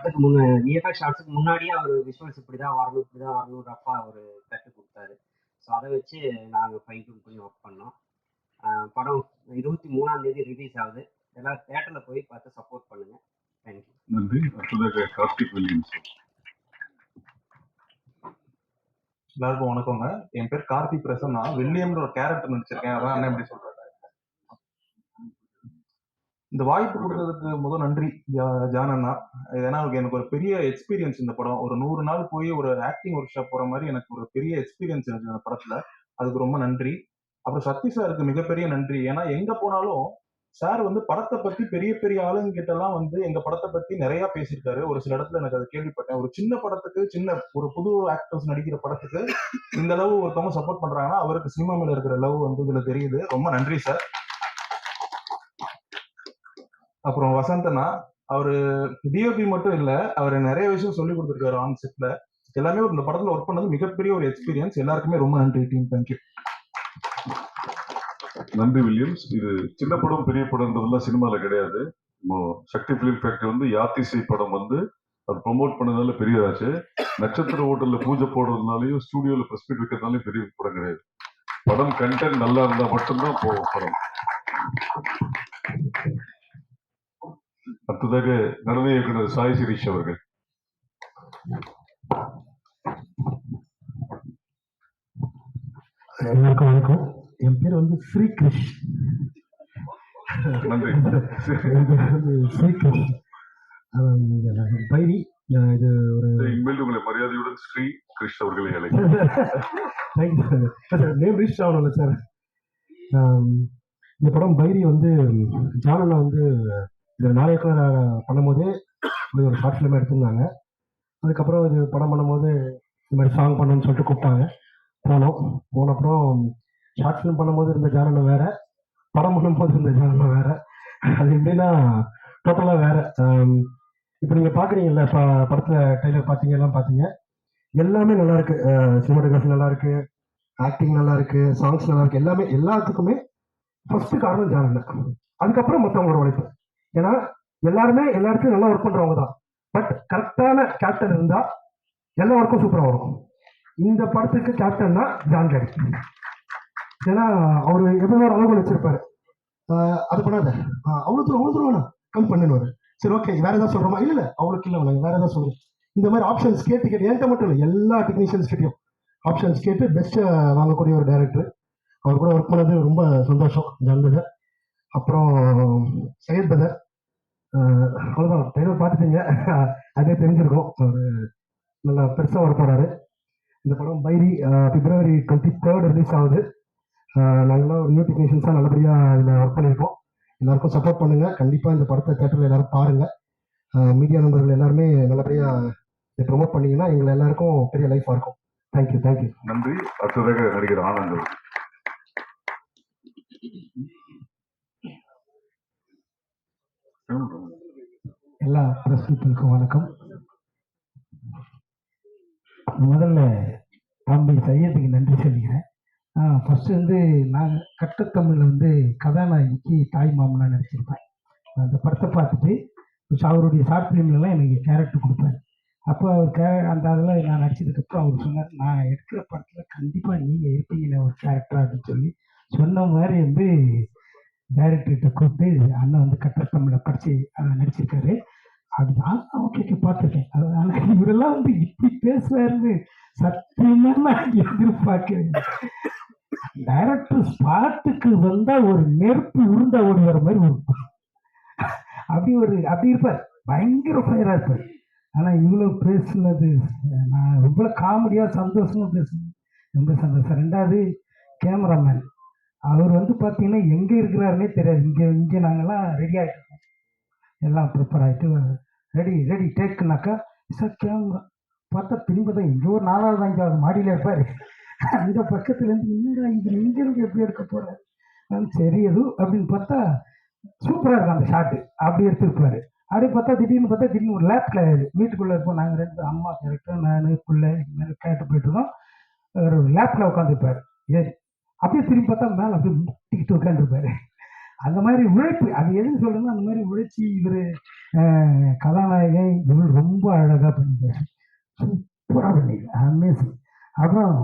படத்துக்கு முன்ன விஎஃப்எக்ஸ் ஷாட்ஸுக்கு முன்னாடியே அவர் விஷுவல்ஸ் இப்படிதான் வரணும் ரஃபா அவர் கற்றுக் கொடுத்தாரு. ஸோ அதை வச்சு நாங்கள் ஃபைன் டியூன் பண்ணி ஒர்க் பண்ணோம். படம் 23ஆம் தேதி ரிலீஸ் ஆகுது. எல்லாரும் தியேட்டரில் போய் பார்த்து சப்போர்ட் பண்ணுங்க. தேங்க்யூ. நன்றி. அடுத்ததாக கார்த்திக் வில்லியம்ஸ். எல்லாருக்கும் வணக்கங்க. என் பேர் கார்த்திக் பிரசன்னா. வில்லியம்ன்ற ஒரு கேரக்டர் நடிச்சிருக்கேன். அதான் என்ன எப்படி சொல்றாரு. இந்த வாய்ப்பு கொடுத்ததுக்கு முதல் நன்றி ஜானண்ணா. ஏன்னா எனக்கு ஒரு பெரிய எக்ஸ்பீரியன்ஸ் இந்த படம். ஒரு 100 நாள் போய் ஒரு ஆக்டிங் ஒர்க் ஷாப் போற மாதிரி எனக்கு ஒரு பெரிய எக்ஸ்பீரியன்ஸ் இருந்துச்சு இந்த படத்துல. அதுக்கு ரொம்ப நன்றி. அப்புறம் சக்தி சாருக்கு மிகப்பெரிய நன்றி. ஏன்னா எங்க போனாலும் சார் வந்து படத்தை பத்தி பெரிய பெரிய ஆளுங்க கிட்ட எல்லாம் வந்து எங்க படத்தை பத்தி நிறைய பேசியிருக்காரு. ஒரு சில இடத்துல எனக்கு அதை கேள்விப்பட்டேன். ஒரு சின்ன படத்துக்கு ஒரு புது ஆக்டர்ஸ் நடிக்கிற படத்துக்கு இந்த அளவு ஒருத்தவங்க சப்போர்ட் பண்றாங்கன்னா அவருக்கு சினிமா மேல இருக்கிற லவ் வந்து இதுல தெரியுது. ரொம்ப நன்றி சார். அப்புறம் வசந்தனா, அவரு டிஓபி மட்டும் இல்ல, அவரு நிறைய விஷயம் சொல்லி கொடுத்துருக்காரு ஆன் செட்ல. எல்லாமே இந்த படத்துல ஒர்க் பண்ணது மிகப்பெரிய ஒரு எக்ஸ்பீரியன்ஸ். எல்லாருக்குமே ரொம்ப நன்றி டீம். தேங்க்யூ. நன்றி வில்லியம்ஸ். இது சின்ன படம் பெரிய படம்ன்றதுலாம் சினிமால கிடையாது. சக்தி பிலிம் ஃபேக்டரி வந்து யாத்திசை படம் வந்து அது ப்ரொமோட் பண்ணதால பெரியதாச்சு. நட்சத்திர ஹோட்டல்ல பூஜை போடுறதுனாலையும் ஸ்டூடியோல பிரஸ் மீட் வைக்கிறதுனாலையும் பெரிய படம் கிடையாது. படம் கண்டென்ட் நல்லா இருந்தா மட்டும்தான் போகும் படம். அடுத்ததாக நடன இயக்குனர் சாய் சிரீஷ் அவர்கள். எல்லாருக்கும் வணக்கம். என் பேர் வந்து ஸ்ரீகிருஷ். நன்றி. ஸ்ரீகிருஷ் பைரி. இது ஒரு உங்களை மரியாதையுடன் ஸ்ரீ கிருஷ் அவர்களை அழைக்கிறேன். நேம் ரீச் ஆகணும்ல சார். இந்த படம் பைரி வந்து ஜானண்ணா வந்து இந்த நாயக்கர் பண்ணும்போதே ஒரு ஷார்ட் ஃபிலிம் எடுத்திருந்தாங்க. அதுக்கப்புறம் இது படம் பண்ணும்போது இந்த மாதிரி சாங் பண்ணணும்னு சொல்லிட்டு கூப்பிட்டாங்க. போனப்புறம் ஷார்ட் ஃபிலிம் பண்ணும்போது இருந்த ஜானண்ணா வேற, படம் பண்ணும்போது இருந்த ஜானண்ணா வேற. அது எப்படின்னா டோட்டலாக வேற. இப்போ நீங்கள் பார்க்குறீங்கல்ல, இப்போ படத்தில் ட்ரெய்லர் பார்த்தீங்க, எல்லாம் பார்த்தீங்க, எல்லாமே நல்லா இருக்கு. சினிமாட்டோகிராஃபி நல்லா இருக்கு, ஆக்டிங் நல்லா இருக்கு, சாங்ஸ் நல்லா இருக்கு. எல்லாமே எல்லாத்துக்குமே ஃபர்ஸ்ட் காரணம் ஜானண்ணா. அதுக்கப்புறம் மற்றவங்களோட உழைப்பு. ஏன்னா எல்லாருமே எல்லா இடத்துலையும் நல்லா ஒர்க் பண்றவங்க தான். பட் கரெக்டான கேப்டன் இருந்தா எல்லா ஒர்க்கும் சூப்பராக வரும். இந்த படத்துக்கு கேப்டன்னா ஜான் கேரி. ஏன்னா அவரு எப்பவுமே ஒரு அளவு வச்சிருப்பாரு. அது பண்ணாத, அவ்வளோ தூரம் கம் பண்ணுவாரு. சரி, ஓகே, வேற ஏதாவது சொல்றோமா? இல்ல அவளுக்கு இல்லை, வேற ஏதாவது சொல்றேன். இந்த மாதிரி ஆப்ஷன்ஸ் கேட்டு என்கிட்ட மட்டும் இல்லை, எல்லா டெக்னீஷியன்ஸ் கிட்டையும் ஆப்ஷன்ஸ் கேட்டு பெஸ்ட் வாங்கக்கூடிய ஒரு டைரக்டர். அவர் கூட ஒர்க் பண்ணது ரொம்ப சந்தோஷம், ஜான் பதர். அப்புறம் சையத் பதர். அவ்வளோதான், ட்ரெய்லர் பார்த்துட்டீங்க, அதே தெரிஞ்சிருக்கும். அவர் நல்லா பெருசாக ஒர்க் போகிறாரு. இந்த படம் பைரி February 23 ரிலீஸ் ஆகுது. நாங்களாம் ஒரு நியூ டெக்னீஷியன்ஸாக நல்லபடியாக இதில் ஒர்க் பண்ணியிருக்கோம். எல்லாருக்கும் சப்போர்ட் பண்ணுங்கள். கண்டிப்பாக இந்த படத்தை தேட்டரில் எல்லாரும் பாருங்கள். மீடியா நண்பர்கள் எல்லாருமே நல்லபடியாக இதை ப்ரொமோட் பண்ணிங்கன்னா எங்களை எல்லாருக்கும் பெரிய லைஃபாக இருக்கும். தேங்க்யூ. நன்றி. அடுத்ததாக நடிகர் ஆனந்த். எல்லா பிரஸ் பீப்புளுக்கும் வணக்கம். முதல்ல தம்பி சையதுக்கு நன்றி சொல்லிக்கிறேன். ஃபர்ஸ்ட் வந்து நான் கட்டத்தமிழில் வந்து கதாநாயகிக்கு தாய் மாமனா நடிச்சிருப்பேன். அந்த படத்தை பார்த்துட்டு அவருடைய ஷார்ட் ஃபிலிம்லாம் எனக்கு கேரக்டர் கொடுப்பாரு. அப்போ அவர் அந்த அதில் நான் நடிச்சதுக்கப்புறம் அவர் சொன்னார், நான் எடுக்கிற படத்தில் கண்டிப்பாக நீங்கள் இருப்பீங்களே ஒரு கேரக்டர் அப்படின்னு சொல்லி சொன்ன மாதிரி வந்து டைரக்டர்கிட்ட கூப்பிட்டு அண்ணன் வந்து கட்டத்தமிழில் படித்து நடிச்சிருக்காரு. அதுதான் ஓகே பார்த்துருக்கேன். ஆனால் இவரெல்லாம் வந்து இப்படி பேசுவாருன்னு சத்தியமா நான் எதிர்பார்க்கிறேன். டைரக்டர் ஸ்பாட்டுக்கு வந்தா ஒரு நெருப்பு உருண்டா ஓடி வர மாதிரி அப்படி இருப்பார். பயங்கர ஃபயரா இருப்பார். ஆனா இவ்வளவு பேசுனது நான் ரொம்ப காமெடியா சந்தோஷமா பேசுனேன். ரொம்ப சந்தோஷம். ரெண்டாவது கேமராமேன், அவர் வந்து பார்த்தீங்கன்னா எங்கே இருக்கிறாருன்னே தெரியாது. இங்கே நாங்கள்லாம் ரெடி ஆகிட்டு இருக்கோம், எல்லாம் ப்ரிப்பேர் ஆகிட்டு ரெடி டேக்குனாக்கா சார் கேமரா பார்த்தா பின்பதான் இங்கே ஒரு 4வது 5வது மாடியில் இருப்பார். அந்த பக்கத்துலேருந்து இன்னொரு இங்கேருந்து எப்படி எடுக்க போகிறார், சரி எதுவும் அப்படின்னு பார்த்தா சூப்பராக இருக்கும் அந்த ஷாட்டு. அப்படி எடுத்துருப்பாரு. அப்படியே பார்த்தா திடீர்னு ஒரு லேப்பில் வீட்டுக்குள்ளே இருப்போம். நாங்கள் 2 அம்மா கேரக்டர், நான் பிள்ளை கேட்டு போயிட்டு இருக்கோம். ஒரு லேப்பில் உட்காந்துருப்பார். அப்படியே திரும்பி பார்த்தா மேலே அப்படியே முட்டிக்கிட்டு உட்காந்துருப்பாரு. அந்த மாதிரி உழைப்பு அது எதுன்னு சொல்லுங்க, அந்த மாதிரி உழைச்சி இவர் கதாநாயகன் இவர் ரொம்ப அழகாக பண்ணிட்டார், சூப்பராக பண்ணிடு, அமேசிங். அப்புறம்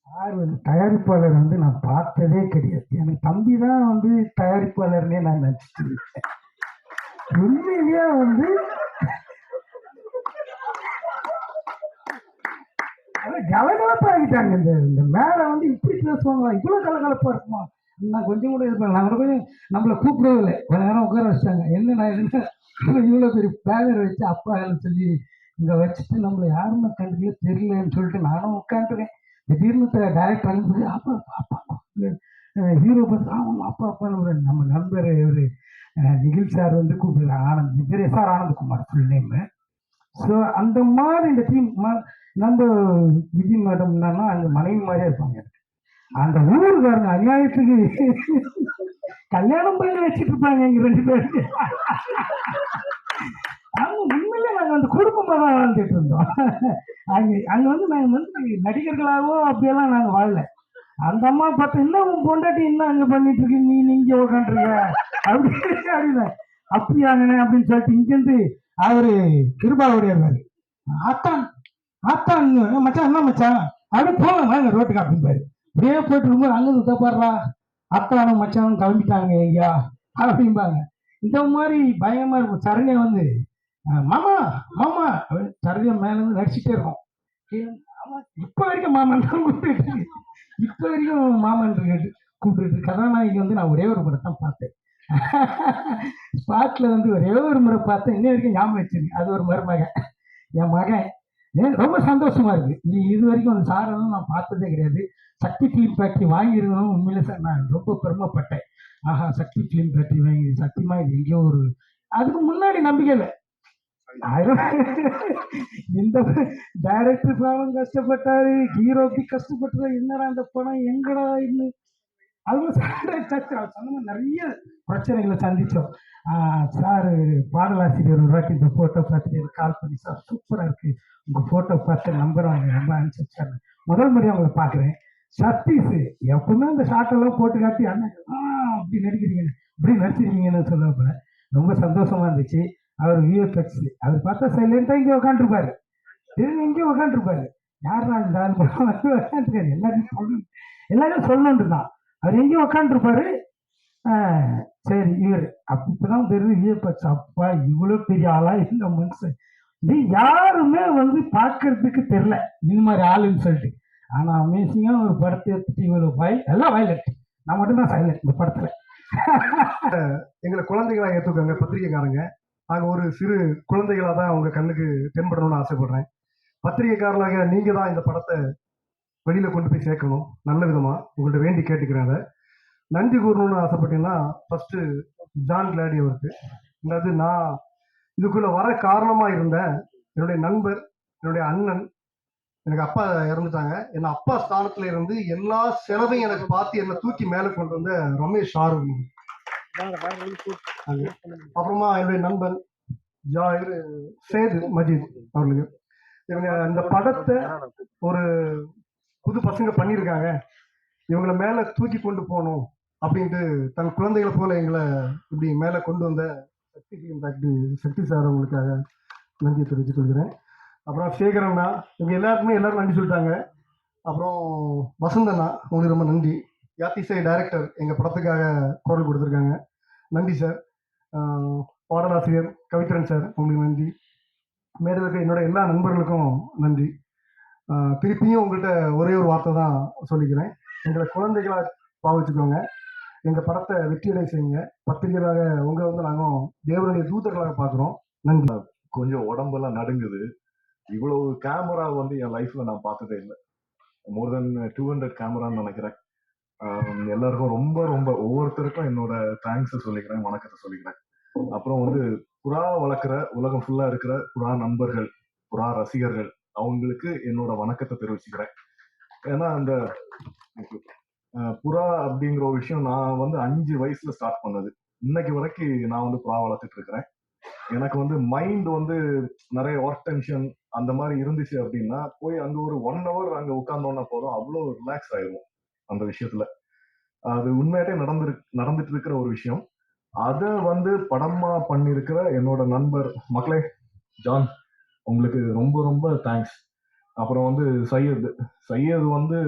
சார் வந்து தயாரிப்பாளர் வந்து நான் பார்த்ததே கிடையாது. எனக்கு தம்பி தான் வந்து தயாரிப்பாளர்னே நான் நினச்சிட்டு இருக்கேன். உண்மையிலேயே வந்து கலகலப்பா ஆகிட்டாங்க. இந்த இந்த மேடை வந்து இப்படி பேசுவாங்களா, இவ்வளோ கலகலப்பா இருக்குமா? நான் கொஞ்சம் கூட இருப்பேன். நான் கொஞ்சம் நம்மளை கூப்பிடவே இல்லை, கொஞ்ச நேரம் உட்கார வச்சிட்டாங்க. என்ன இவ்வளோ பெரிய பேனர் வச்சு அப்பா சொல்லி இங்கே வச்சுட்டு நம்மளை யாருமே கண்டுக்கல தெரியலன்னு சொல்லிட்டு நானும் உட்காந்துருக்கேன். திடீர்னு டைரக்டர் அனுப்பி அப்பா அப்பா ஹீரோ பஸ் ஆமாம் அப்பா அப்பான்னு நம்ம நண்பர் ஒரு நிகில் சார் வந்து கூப்பிடுறாங்க, ஆனந்த் பெரிய sir Anandakumar full name. So அந்த மாதிரி இந்த டீம் நம்ம விஜய் மேடம்னா அங்கே மனைவி மாதிரியே இருப்பாங்க. அந்த ஊருக்காரங்க அநியாயத்துக்கு கல்யாணம் பண்ணி வச்சுட்டு இருப்பாங்க எங்க 2 பேருக்கு. அவங்க உண்மையிலே நாங்கள் அந்த குடும்பமாக தான் வாழ்ந்துட்டு இருந்தோம். அங்கே வந்து நாங்கள் வந்து நடிகர்களாகவோ அப்படியெல்லாம் நாங்கள் வாழல. அந்த அம்மா பார்த்து என்ன உன் பொண்டாட்டி என்ன அங்கே பண்ணிட்டு இருக்கு, நீ இங்கே உட்காந்துருக்க அப்படின்னு அப்படியாங்கண்ணே அப்படின்னு சொல்லிட்டு இங்கேருந்து அவரு கிருபாவுடைய ஆத்தான் ஆத்தான் மச்சான் என்ன மச்சான் அப்படியே போங்க ரோட்டுக்கு அப்படின்பாரு. அப்படியே போயிட்டு இருக்கும்போது அங்கிருந்து தப்பாடுறா அத்தானும் மச்சானும் கிளம்பிட்டாங்க எங்கயா அப்படிம்பாங்க. இந்த மாதிரி பயமா இருக்கும். சரணியா வந்து மாமா மாமா சரணியா மேல இருந்து நடிச்சுட்டே இருக்கும். இப்ப வரைக்கும் மாமன் தான் கூப்பிட்டு, இப்ப வரைக்கும் மாமன் கூப்பிட்டு. கதாநாயகி வந்து நான் ஒரே ஒரு முறை தான் பார்த்தேன். ஸ்பாட்ல வந்து ஒரே ஒரு முறை பார்த்தேன், இன்ன வரைக்கும் ஞாபகம் வச்சிருக்கேன். அது ஒரு மருமகன், என் மகன். ரொம்ப சந்தோஷமா இருக்கு. இது வரைக்கும் அந்த சாரெல்லாம் நான் பார்த்ததே கிடையாது. சக்தி ஃபிலிம் ஃபேக்டரி வாங்கியிருந்தோம். உண்மையிலே சார் நான் ரொம்ப பெருமைப்பட்டேன். ஆஹா சக்தி ஃபிலிம் ஃபேக்டரி வாங்கி சத்தியமா இது எங்கேயோ ஒரு அதுக்கு முன்னாடி நம்பிக்கை இல்லை. இந்த டைரக்டர் சாரும் கஷ்டப்பட்டாரு, ஹீரோக்கு கஷ்டப்பட்டாரு, என்னடா அந்த படம் எங்கடா இன்னும் அதுவும் நிறைய பிரச்சனைகளை சந்திச்சோம். சார் பாடலாசிரியர் ஒரு வாட்டி இந்த போட்டோ பார்த்துட்டு எனக்கு கால் பண்ணி, சார் சூப்பரா இருக்கு உங்க போட்டோ பார்த்து நம்பர் வாங்க ரொம்ப அனுப்பிச்சார். முதல் முறையாக அவங்களை பார்க்குறேன். சத்தீஷ் எப்பவுமே அந்த ஷார்ட்டெல்லாம் போட்டு காட்டி அண்ணன் அப்படி நடிக்கிறீங்க இப்படி நடிச்சிருக்கீங்கன்னு சொல்லப்ப ரொம்ப சந்தோஷமா இருந்துச்சு. அவர் விஎஃப்எக்ஸ் அவர் பார்த்தா சைலண்டா இங்கே உட்காந்துருப்பாரு, எங்கேயும் உட்காந்துருப்பாரு. யாரா இந்த ஆள் உட்காந்துருக்காரு, எல்லாரும் சொல்லணுன்ட்டு தான் அவர் எங்கேயும் உட்காந்துருப்பாரு. சரி இவர் அப்பதான் தெரியுது விஎஃப்எக்ஸ் அப்பா இவ்வளோ பெரிய ஆளா இந்த மனுஷன் இது யாருமே வந்து பார்க்கறதுக்கு தெரியல இந்த மாதிரி ஆளுன்னு சொல்லிட்டு. ஆனா அமேசிங்கா ஒரு படத்தை எடுத்துட்டு இவ்வளவு எல்லாம் வயலட், நான் மட்டும்தான் சைலண்ட் இந்த படத்துல. எங்களை குழந்தைகளா ஏற்றுக்கோங்க பத்திரிகைக்காரங்க. நாங்கள் ஒரு சிறு குழந்தைகளாக தான் அவங்க கண்ணுக்கு தென்படணும்னு ஆசைப்படுறேன். பத்திரிகைக்காரர்களாக நீங்க தான் இந்த படத்தை வெளியில கொண்டு போய் சேர்க்கணும் நல்ல விதமா. உங்கள்ட்ட வேண்டி கேட்டுக்கிறேன். அதை நன்றி கூறணும்னு ஆசைப்பட்டீங்கன்னா ஃபர்ஸ்ட் ஜான் கிளாடி அவருக்கு. அதாவது நான் இதுக்குள்ள வர காரணமா இருந்த என்னுடைய நண்பர், என்னுடைய அண்ணன், எனக்கு அப்பா இறந்துட்டாங்க, என்ன அப்பா ஸ்தானத்துல இருந்து எல்லா செலவையும் எனக்கு பார்த்து என்னை தூக்கி மேலே கொண்டு வந்த ரமேஷ் ஆரோவி. அப்புறமா என்னுடைய நண்பன் சேது மஜீத் அவர்களுக்கு. இவங்க இந்த படத்தை ஒரு புது பசங்க பண்ணியிருக்காங்க, இவங்களை மேல தூக்கி கொண்டு போகணும் அப்படின்ட்டு தன் குழந்தைகளை போல எங்களை இப்படி மேல கொண்டு வந்த சக்தி ஃபிலிம் ஃபேக்டரி சக்தி சார் அவங்களுக்காக நன்றியை தெரிவித்துக் கொள்கிறேன். அப்புறம் சேகரண்ணா, இவங்க எல்லாருக்குமே எல்லாரும் நன்றி சொல்லிட்டாங்க. அப்புறம் வசந்தண்ணா உங்களுக்கு ரொம்ப நன்றி. யாத்திசை டைரக்டர் எங்கள் படத்துக்காக குரல் கொடுத்துருக்காங்க, நன்றி சார். பாடலாசிரியர் கவித்ரன் சார் உங்களுக்கு நன்றி. மேலே இருக்க என்னோட எல்லா நண்பர்களுக்கும் நன்றி. திருப்பியும் உங்கள்கிட்ட ஒரே ஒரு வார்த்தை தான் சொல்லிக்கிறேன், எங்களை குழந்தைகளாக பாவிச்சுக்கோங்க, எங்கள் படத்தை வெற்றியடை செய்யுங்க. பத்திரிகைகளாக உங்களை வந்து நாங்கள் தேவனுடைய தூதர்களாக பார்க்குறோம். நன்றி. கொஞ்சம் உடம்பெல்லாம் நடுங்குது. இவ்வளவு கேமரா வந்து என் லைஃப்ல நான் பார்த்ததே இல்லை. மோர் தென் 200 கேமரான்னு நினைக்கிறேன். எல்லாருக்கும் ரொம்ப ரொம்ப ஒவ்வொருத்தருக்கும் என்னோட தேங்க்ஸ் சொல்லிக்கிறேன், வணக்கத்தை சொல்லிக்கிறேன். அப்புறம் வந்து புறா வளர்க்குற உலகம் ஃபுல்லா இருக்கிற புறா நண்பர்கள், புறா ரசிகர்கள், அவங்களுக்கு என்னோட வணக்கத்தை தெரிவிச்சுக்கிறேன். ஏன்னா அந்த புறா அப்படிங்கிற ஒரு விஷயம் நான் வந்து 5 வயசுல ஸ்டார்ட் பண்ணது. இன்னைக்கு வரைக்கும் நான் வந்து புறா வளர்த்துட்டு இருக்கிறேன். எனக்கு வந்து மைண்ட் வந்து நிறைய ஒர்க் டென்ஷன் அந்த மாதிரி இருந்துச்சு அப்படின்னா போய் அங்க ஒரு 1 hour அங்க உட்கார்ந்தோன்னா போதும், அவ்வளோ ரிலாக்ஸ் ஆயிடும் அந்த விஷயத்துல. அது உண்மையாட்டே நடந்துட்டு இருக்கிற ஒரு விஷயம். அதை வந்து படமா பண்ணியிருக்கிற என்னோட நண்பர் மக்களே, ஜான், உங்களுக்கு ரொம்ப ரொம்ப தேங்க்ஸ். அப்புறம் வந்து சையத் வந்து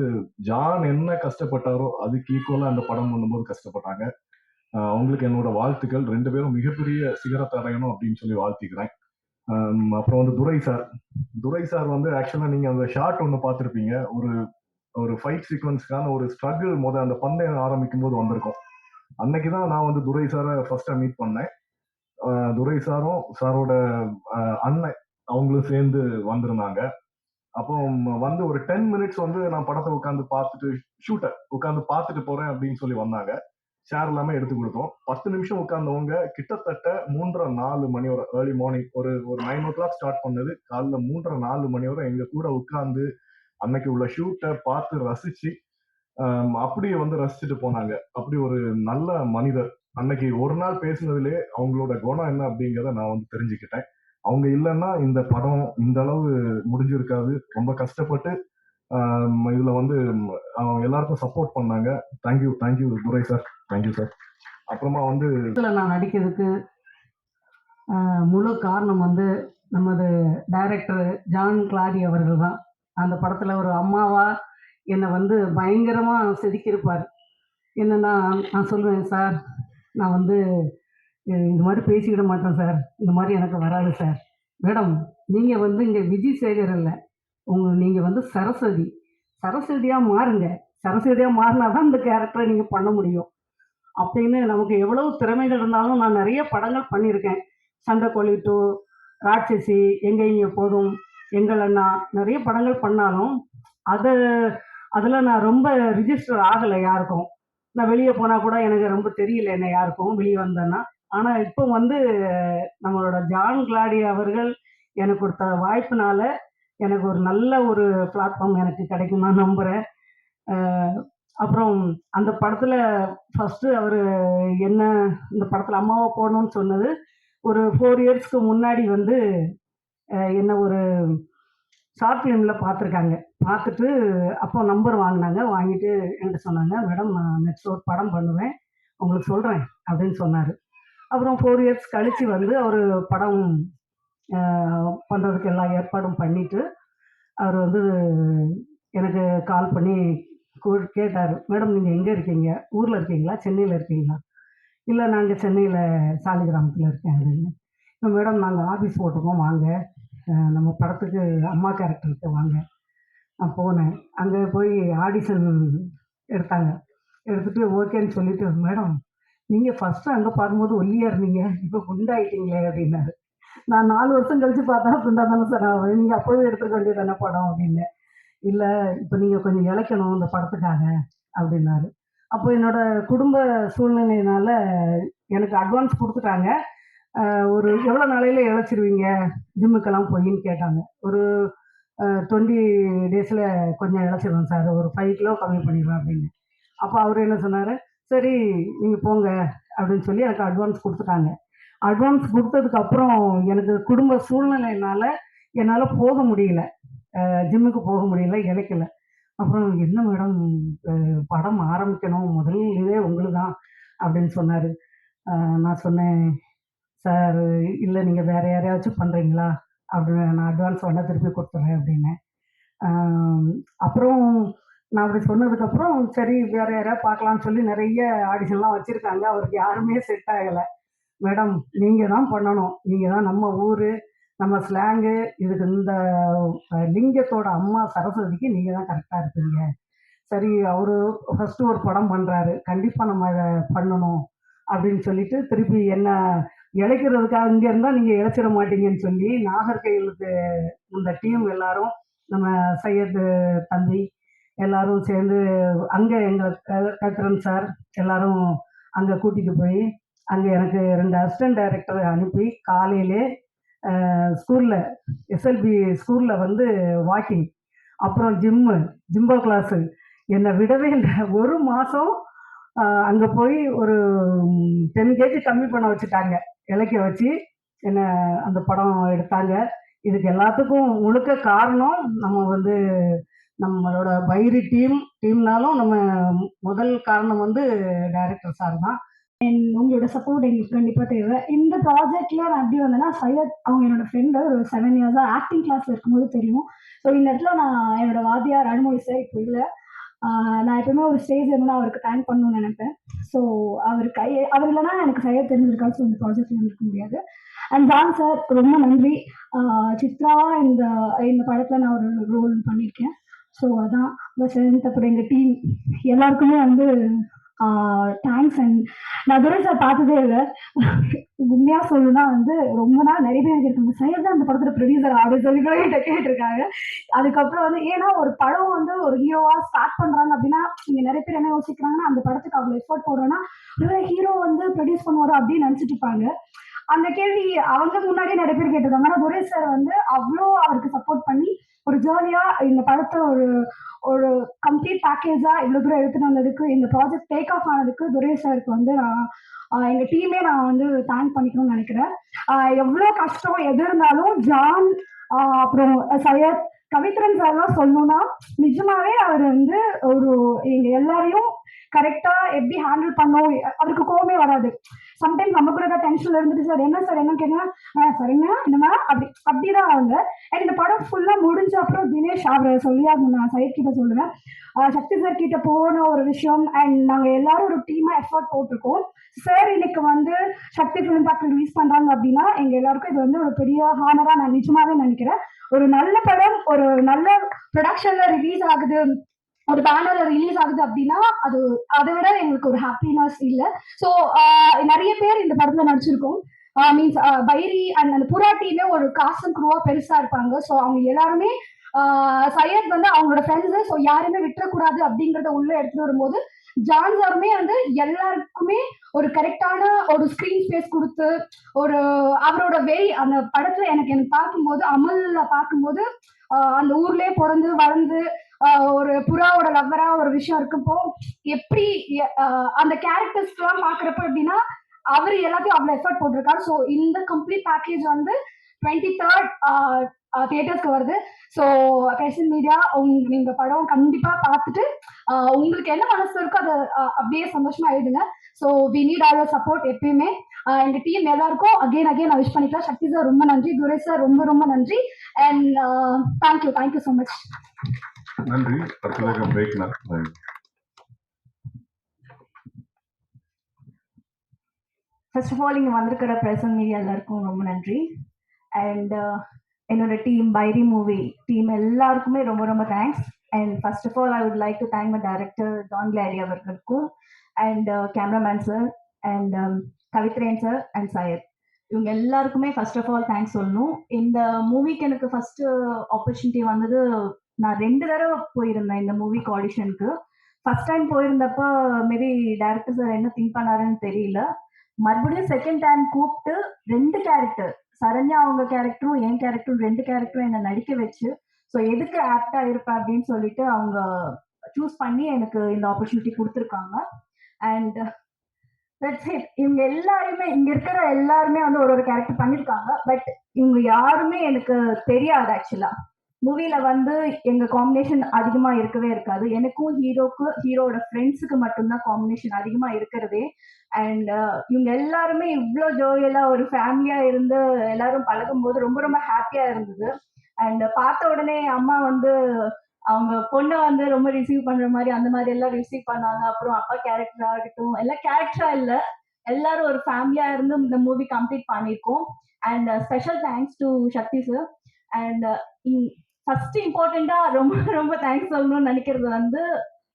ஜான் என்ன கஷ்டப்பட்டாரோ அதுக்கு ஈக்குவலா அந்த படம் பண்ணும்போது கஷ்டப்பட்டாங்க. அவங்களுக்கு என்னோட வாழ்த்துக்கள். 2 பேரும் மிகப்பெரிய சிகரத்தை அடையணும் அப்படின்னு சொல்லி வாழ்த்திக்கிறேன். அப்புறம் வந்து துரை சார் வந்து ஆக்சுவலா நீங்க அந்த ஷார்ட் ஒன்று பார்த்துருப்பீங்க. ஒரு ஒரு ஃபைட் சீக்வன்ஸ்க்கான ஒரு ஸ்ட்ரகிள் அந்த பந்தயம் ஆரம்பிக்கும் போது வந்திருக்கும். அன்னைக்குதான் நான் வந்து துரை சாரை ஃபர்ஸ்டா மீட் பண்ணேன். துரை சாரும் சாரோட அண்ணன் அவங்களும் சேர்ந்து வந்திருந்தாங்க. அப்போ வந்து ஒரு 10 மினிட்ஸ் வந்து நான் படத்தை உட்காந்து பார்த்துட்டு உட்காந்து பார்த்துட்டு போறேன் அப்படின்னு சொல்லி வந்தாங்க. ஷேர் எல்லாமே எடுத்து கொடுத்தோம். 10 நிமிஷம் உட்கார்ந்தவங்க கிட்டத்தட்ட 3:30-4 மணி வரை ஏர்லி மார்னிங் ஒரு 9 o'clock ஸ்டார்ட் பண்ணது. காலைல 3:30-4 மணி வரை எங்க கூட உட்கார்ந்து அன்னைக்கு உள்ள ஷூட்டை பார்த்து ரசிச்சு அப்படியே வந்து ரசிச்சுட்டு போனாங்க. அப்படி ஒரு நல்ல மனிதர். அன்னைக்கு ஒரு நாள் பேசினதுலே அவங்களோட குணம் என்ன அப்படிங்கிறத நான் வந்து தெரிஞ்சுக்கிட்டேன். அவங்க இல்லைன்னா இந்த படம் இந்த அளவு முடிஞ்சிருக்காது. ரொம்ப கஷ்டப்பட்டு இதுல வந்து எல்லாருக்கும் சப்போர்ட் பண்ணாங்க. தேங்க்யூ துரை சார், தேங்க்யூ சார். அப்புறமா வந்து நான் நடிக்கிறதுக்கு முழு காரணம் வந்து நமது டைரக்டர் ஜான் கிளாடி அவர்கள் தான். அந்த படத்தில் ஒரு அம்மாவா என்னை வந்து பயங்கரமாக செதுக்கியிருப்பார். என்னன்னா நான் சொல்லுவேன், சார் நான் வந்து இந்த மாதிரி பேசிக்கிட மாட்டேன் சார், இந்த மாதிரி எனக்கு வராது சார். மேடம் நீங்கள் வந்து இங்கே விஜய் சேகர் இல்லை, நீங்கள் வந்து சரஸ்வதியாக மாறுங்க. சரஸ்வதியாக மாறினா தான் இந்த கேரக்டரை நீங்கள் பண்ண முடியும் அப்படின்னு. நமக்கு எவ்வளவு திறமைகள் இருந்தாலும் நான் நிறைய படங்கள் பண்ணியிருக்கேன். சண்டைக்கோழி 2, ராட்சசி, எங்கே இங்கே போதும், எங்கள் அண்ணா, நிறைய படங்கள் பண்ணாலும் அதில் நான் ரொம்ப ரிஜிஸ்டர் ஆகலை யாருக்கும். நான் வெளியே போனால் கூட எனக்கு ரொம்ப தெரியல என்ன யாருக்கும் வெளியே வந்தேன்னா. ஆனால் இப்போ வந்து நம்மளோட ஜான் கிளாடி அவர்கள் எனக்கு கொடுத்த வாய்ப்புனால எனக்கு ஒரு நல்ல ஒரு பிளாட்ஃபார்ம் எனக்கு கிடைக்கும் நான் நம்புகிறேன். அப்புறம் அந்த படத்தில் ஃபஸ்ட்டு அவர் என்ன இந்த படத்தில் அம்மாவை போடணும்னு சொன்னது ஒரு 4 இயர்ஸ்க்கு முன்னாடி வந்து என்ன ஒரு ஷார்ட் ஃபிலிமில் பார்த்துருக்காங்க. பார்த்துட்டு அப்போ நம்பர் வாங்கினாங்க. வாங்கிட்டு என்கிட்ட சொன்னாங்க, மேடம் நான் நெக்ஸ்ட் ஒரு படம் பண்ணுவேன், உங்களுக்கு சொல்கிறேன் அப்படின்னு சொன்னார். அப்புறம் 4 இயர்ஸ் கழித்து வந்து அவர் படம் பண்ணுறதுக்கு எல்லா ஏற்பாடும் பண்ணிவிட்டு அவர் வந்து எனக்கு கால் பண்ணி கேட்டார், மேடம் நீங்கள் எங்கே இருக்கீங்க, ஊரில் இருக்கீங்களா சென்னையில் இருக்கீங்களா? இல்லை நாங்கள் சென்னையில் சாலிகிராமத்தில் இருக்கேன் அப்படின்னு. மேடம் நாங்கள் ஆஃபீஸ் போட்டிருக்கோம், வாங்க நம்ம படத்துக்கு அம்மா கேரக்டருக்கு வாங்க. நான் போனேன். அங்கே போய் ஆடிஷன் எடுத்துகிட்டு ஓகேன்னு சொல்லிவிட்டு, மேடம் நீங்கள் ஃபஸ்ட்டு அங்கே பார்க்கும்போது ஒல்லியாக இருந்தீங்க, இப்போ குண்டாயிட்டீங்களே அப்படின்னாரு. நான் 4 வருஷம் கழித்து பார்த்தா குண்டா தானே சார் ஆகும், நீங்கள் அப்போவே எடுத்துக்க வேண்டியது தானே படம் அப்படின்னு. இல்லை இப்போ நீங்கள் கொஞ்சம் இளைக்கணும் இந்த படத்துக்காக அப்படின்னாரு. அப்போ என்னோட குடும்ப சூழ்நிலையினால எனக்கு அட்வான்ஸ் கொடுத்துட்டாங்க. ஒரு எவ்வளோ நாளையில் இழைச்சிருவீங்க ஜிம்முக்கெல்லாம் போயின்னு கேட்டாங்க. ஒரு 20 டேஸில் கொஞ்சம் இழைச்சிருவேன் சார், ஒரு 5 கிலோ கம்மி பண்ணிடுவேன் அப்படின்னு. அப்போ அவர் என்ன சொன்னார், சரி நீங்கள் போங்க அப்படின்னு சொல்லி எனக்கு அட்வான்ஸ் கொடுத்துட்டாங்க. அட்வான்ஸ் கொடுத்ததுக்கப்புறம் எனக்கு குடும்ப சூழ்நிலையினால என்னால் போக முடியல, ஜிம்முக்கு போக முடியல, இழைக்கல. அப்புறம் என்ன மேடம் படம் ஆரம்பிக்கணும், முதல் இதே உங்களுக்கு தான் அப்படின்னு சொன்னார். நான் சொன்னேன், சார் இல்லை நீங்கள் வேறு யாரையாச்சும் பண்ணுறீங்களா அப்படின்னு, நான் அட்வான்ஸ் வேணால் திருப்பி கொடுத்துட்றேன் அப்படின்னேன். அப்புறம் நான் அப்படி சொன்னதுக்கப்புறம் சரி வேறு யாரையா பார்க்கலான்னு சொல்லி நிறைய ஆடிஷன்லாம் வச்சுருக்காங்க. அவருக்கு யாருமே செட் ஆகலை. மேடம் நீங்கள் தான் பண்ணணும், நீங்கள் தான் நம்ம ஊர் நம்ம ஸ்லாங்கு இதுக்கு இந்த லிங்கத்தோட அம்மா சரஸ்வதிக்கு நீங்கள் தான் கரெக்டாக இருக்கீங்க. சரி அவர் ஃபஸ்ட்டு ஒரு படம் பண்ணுறாரு, கண்டிப்பாக நம்ம இதை பண்ணணும் அப்படின்னு சொல்லிட்டு திருப்பி என்ன இழைக்கிறதுக்காக இங்கே இருந்தால் நீங்கள் இழைச்சிட மாட்டீங்கன்னு சொல்லி நாகர்கோயிலுக்கு இந்த டீம் எல்லாரும் நம்ம சையத் தம்பி எல்லாரும் சேர்ந்து அங்கே எங்கள் கத்ரன் சார் எல்லாரும் அங்கே கூட்டிகிட்டு போய் அங்கே எனக்கு 2 அசிஸ்டன்ட் டைரக்டர் அனுப்பி காலையிலே ஸ்கூலில் எஸ்எல்பி ஸ்கூலில் வந்து வாக்கிங், அப்புறம் ஜிம்போ கிளாஸு என்னை விடவே இல்லை. ஒரு மாதம் அங்கே போய் ஒரு 10 kg கம்மி பண்ண வச்சுட்டாங்க, இலக்கிய வச்சு என்னை அந்த படம் எடுத்தாங்க. இதுக்கு எல்லாத்துக்கும் முழுக்க காரணம் நம்ம வந்து நம்மளோட பைரி டீம்னாலும் நம்ம முதல் காரணம் வந்து டைரக்டர் சார் தான். உங்களோட சப்போர்ட் எங்களுக்கு கண்டிப்பாக தேவை. இந்த ப்ராஜெக்ட்ல நான் எப்படி வந்தேன்னா, சையத் அவங்க என்னோட ஃப்ரெண்டு. ஒரு 7 இயர்ஸாக ஆக்டிங் கிளாஸ்ல இருக்கும்போது தெரியும். ஸோ இந்த இடத்துல நான் என்னோட வாத்தியார் அனுமதி சார் இப்போ இல்லை. நான் எப்பவுமே ஒரு ஸ்டேஜ் இருந்தால் அவருக்கு தேங்க் பண்ணணும்னு நினைப்பேன். ஸோ அவர் இல்லைன்னா எனக்கு சையத் தெரிஞ்சிருக்காது. ஸோ இந்த ப்ராஜெக்ட்ல இருக்க முடியாது. அண்ட் ஜான் சார் ரொம்ப நன்றி. சித்ராவா இந்த படத்தில் நான் ஒரு ரோல் பண்ணியிருக்கேன். ஸோ அதான் வசந்த் அப்புறம் எங்கள் டீம் எல்லாருக்குமே வந்து தேங்க்ஸ். அண்ட் நான் துரை சார் பார்த்ததே இல்லை. உண்மையாக சொல்லணும்னா வந்து ரொம்ப நாள் நிறைய பேர் இருக்காங்க, சையத் தான் அந்த படத்துல ப்ரொடியூசர் அப்படின்னு சொல்லி கூட என்கிட்ட கேட்டிருக்காங்க. அதுக்கப்புறம் வந்து ஏன்னா ஒரு படம் வந்து ஒரு ஹீரோவா ஸ்டார்ட் பண்றாங்க அப்படின்னா இங்க நிறைய பேர் என்ன யோசிக்கிறாங்கன்னா, அந்த படத்துக்கு அவ்வளவு எஃபோர்ட் போடுறோம்னா ஹீரோ வந்து ப்ரொடியூஸ் பண்ணுவாரு அப்படின்னு நினைச்சிட்டு இருப்பாங்க. அந்த கேள்வி அவங்க முன்னாடியே நிறைய பேர் கேட்டிருக்காங்க. ஆனா துரை சார் வந்து அவ்வளோ அவருக்கு சப்போர்ட் பண்ணி ஒரு ஜாலியா இந்த படத்தை ஒரு ஒரு கம்ப்ளீட் பேக்கேஜா இவ்வளவு தூரம் எடுத்துட்டு வந்ததுக்கு, இந்த ப்ராஜெக்ட் டேக் ஆஃப் ஆனதுக்கு துரை சாருக்கு வந்து நான் எங்க டீமே நான் வந்து தேங்க் பண்ணிக்கணும்னு நினைக்கிறேன். எவ்வளவு கஷ்டம் எது இருந்தாலும் ஜான் அப்புறம் சையத் கவித்ரன் சார்லாம் சொல்லணும்னா நிஜமாவே அவர் வந்து ஒரு எங்க எல்லாரையும் கரெக்டா எப்படி ஹேண்டில் பண்ணோம். அவருக்கு கோவமே வராது. சம்டைம்ஸ் நம்ம கூட ஏதாவது டென்ஷன்ல இருந்துட்டு சார் என்ன கேட்கலாம், சார் என்னமா அப்படிதான் அவங்க. அண்ட் இந்த படம் ஃபுல்லா முடிஞ்ச அப்புறம் தினேஷ் அவரை சொல்லி நான் சைட் கிட்ட சொல்லுவேன், சக்தி சார் கிட்ட போன ஒரு விஷயம். அண்ட் நாங்க எல்லாரும் ஒரு டீமா எஃபர்ட் போட்டிருக்கோம். சார் இன்னைக்கு வந்து சக்தி ஃபிலிம் ஃபேக்டரி ரிலீஸ் பண்றாங்க அப்படின்னா எங்க எல்லாருக்கும் இது வந்து ஒரு பெரிய ஹானரா நான் நிஜமாவே நினைக்கிறேன். ஒரு நல்ல படம் ஒரு நல்ல ப்ரொடக்ஷன்ல ரிலீஸ் ஆகுது, ஒரு பேனர்ல ரிலீஸ் ஆகுது அப்படின்னா அது அதை விட எங்களுக்கு ஒரு ஹாப்பினஸ் இல்லை. ஸோ நிறைய பேர் இந்த படத்துல நடிச்சிருக்கோம். மீன்ஸ் பைரி அண்ட் அந்த புறா டீமே ஒரு காஸ்ட் அண்ட் குரூவா பெருசா இருப்பாங்க. ஸோ அவங்க எல்லாருமே சையத் வந்து அவங்களோட ஃப்ரெண்ட்ஸ், ஸோ யாருமே விட்டுறக்கூடாது அப்படிங்கறத உள்ள எடுத்துட்டு வரும்போது ஜான் சாருமே வந்து எல்லாருக்குமே ஒரு கரெக்டான ஒரு ஸ்கிரீன் ஸ்பேஸ் கொடுத்து ஒரு அவரோட அந்த படத்துல எனக்கு பார்க்கும்போது அமல்ல பார்க்கும்போது அந்த ஊர்லயே பிறந்து வளர்ந்து ஒரு புறாவோட லவ்வரா ஒரு விஷயம் இருக்கப்போ எப்படி அந்த கேரக்டர்ஸ் எல்லாம் பாக்குறப்ப எப்படின்னா அவரு எல்லாத்தையும் அவ்வளவு எஃபர்ட் போட்டிருக்காரு. ஸோ இந்த கம்ப்ளீட் பேக்கேஜ் வந்து 23rd தியேட்டர்ஸ்க்கு வருது. ஸோ பேஷன் மீடியா நீங்க படம் கண்டிப்பா பார்த்துட்டு உங்களுக்கு என்ன மனசு இருக்கோ அதை அப்படியே சந்தோஷமா எழுதுங்க. So we need all support எப்பயுமே. எங்க டீம் எல்லாருக்கும் அகெயின் நான் விஷ் பண்ணிக்கலாம். சக்தி சார் ரொம்ப நன்றி, துரை சார் ரொம்ப ரொம்ப நன்றி. And thank you so much. நன்றி. அடுத்ததாக பிரேக்னா. ஃபர்ஸ்ட் ஆஃப் ஆல் இங்கே வந்திருக்கிற பிரசன்ட் மீடியா எல்லாருக்கும் ரொம்ப நன்றி. அண்ட் என்னோட டீம் பைரி மூவி டீம் எல்லாருக்குமே ரொம்ப ரொம்ப thanks. And first of all I would like to thank my director Don Clary அவர்களுக்கும் and cameraman sir and Kavithran sir and Syed இவங்க எல்லாருக்குமே ஃபர்ஸ்ட் ஆஃப் ஆல் தேங்க்ஸ் சொல்லணும். இந்த மூவிக்கு எனக்கு ஃபர்ஸ்ட் ஆப்பர்ச்சுனிட்டி வந்தது, நான் 2 தடவை போயிருந்தேன் இந்த மூவிக்கு ஆடிஷனுக்கு. ஃபர்ஸ்ட் டைம் போயிருந்தப்ப மேபி டைரக்டர் சார் என்ன திங்க் பண்ணாருன்னு தெரியல. மறுபடியும் செகண்ட் டைம் கூப்பிட்டு 2 கேரக்டர், சரண்யா அவங்க கேரக்டரும் என் கேரக்டரும் 2 கேரக்டரும் என்னை நடிக்க வச்சு ஸோ எதுக்கு ஆப்டா இருப்பேன் அப்படின்னு சொல்லிட்டு அவங்க சூஸ் பண்ணி எனக்கு இந்த ஆப்பர்ச்சுனிட்டி கொடுத்துருக்காங்க. அண்ட் இவங்க எல்லாருமே இங்க இருக்கிற எல்லாருமே வந்து ஒரு கேரக்டர் பண்ணிருக்காங்க. பட் இவங்க யாருமே எனக்கு தெரியாது. ஆக்சுவலா மூவில வந்து எங்க காம்பினேஷன் அதிகமா இருக்கவே இருக்காது. எனக்கும் ஹீரோட ஃப்ரெண்ட்ஸுக்கு மட்டும்தான் காம்பினேஷன் அதிகமா இருக்கிறதே. அண்ட் இவங்க எல்லாருமே இவ்வளோ ஜோயலா ஒரு ஃபேமிலியா இருந்து எல்லாரும் பழகும் போது ரொம்ப ரொம்ப ஹாப்பியா இருந்தது. அண்ட் பார்த்த உடனே அம்மா வந்து அவங்க பொண்ணை வந்து ரொம்ப ரிசீவ் பண்ற மாதிரி அந்த மாதிரி எல்லாம் ரிசீவ் பண்ணாங்க. அப்புறம் அப்பா கேரக்டர் ஆகட்டும் எல்லாம் கேரக்டரா இல்லை, எல்லாரும் ஒரு ஃபேமிலியா இருந்து இந்த மூவி கம்ப்ளீட் பண்ணியிருக்கோம். And special thanks to Sakthi sir. And first இம்பார்ட்டண்டா ரொம்ப ரொம்ப தேங்க்ஸ் சொல்லணும்னு நினைக்கிறது வந்து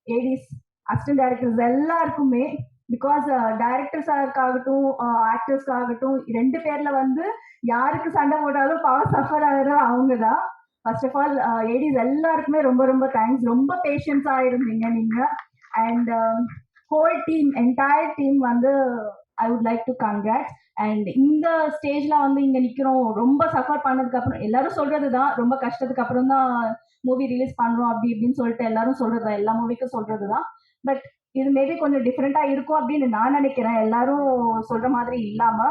ஏடிஸ் அசிஸ்டன்ட் டைரக்டர்ஸ் எல்லாருக்குமே. பிகாஸ் டைரக்டர்ஸாகட்டும் ஆக்டர்ஸ்க்காகட்டும் 2 பேர்ல வந்து யாருக்கு சண்டை போட்டாலும் பவர் சஃபர் ஆகிற அவங்க தான். ஃபர்ஸ்ட் ஆஃப் ஆல் ஏடிஸ் எல்லாருக்குமே ரொம்ப ரொம்ப தேங்க்ஸ். ரொம்ப பேஷன்ஸா இருந்தீங்க நீங்க. And whole team entire team வந்து I would like to congrats. And இந்த ஸ்டேஜ்ல வந்து இங்க நிக்கிறோம் ரொம்ப சஃபர் பண்ணதுக்கு அப்புறம் எல்லாரும் சொல்றதுதான், ரொம்ப கஷ்டத்துக்கு அப்புறம் தான் மூவி ரிலீஸ் பண்றோம் அப்படி இப்படின்னு சொல்லிட்டு எல்லாரும் சொல்றதுதான், எல்லா மூவிக்கும் சொல்றதுதான். பட் இது மேபி கொஞ்சம் டிஃப்ரெண்டா இருக்கும் அப்படின்னு நான் நினைக்கிறேன். எல்லாரும் சொல்ற மாதிரி இல்லாம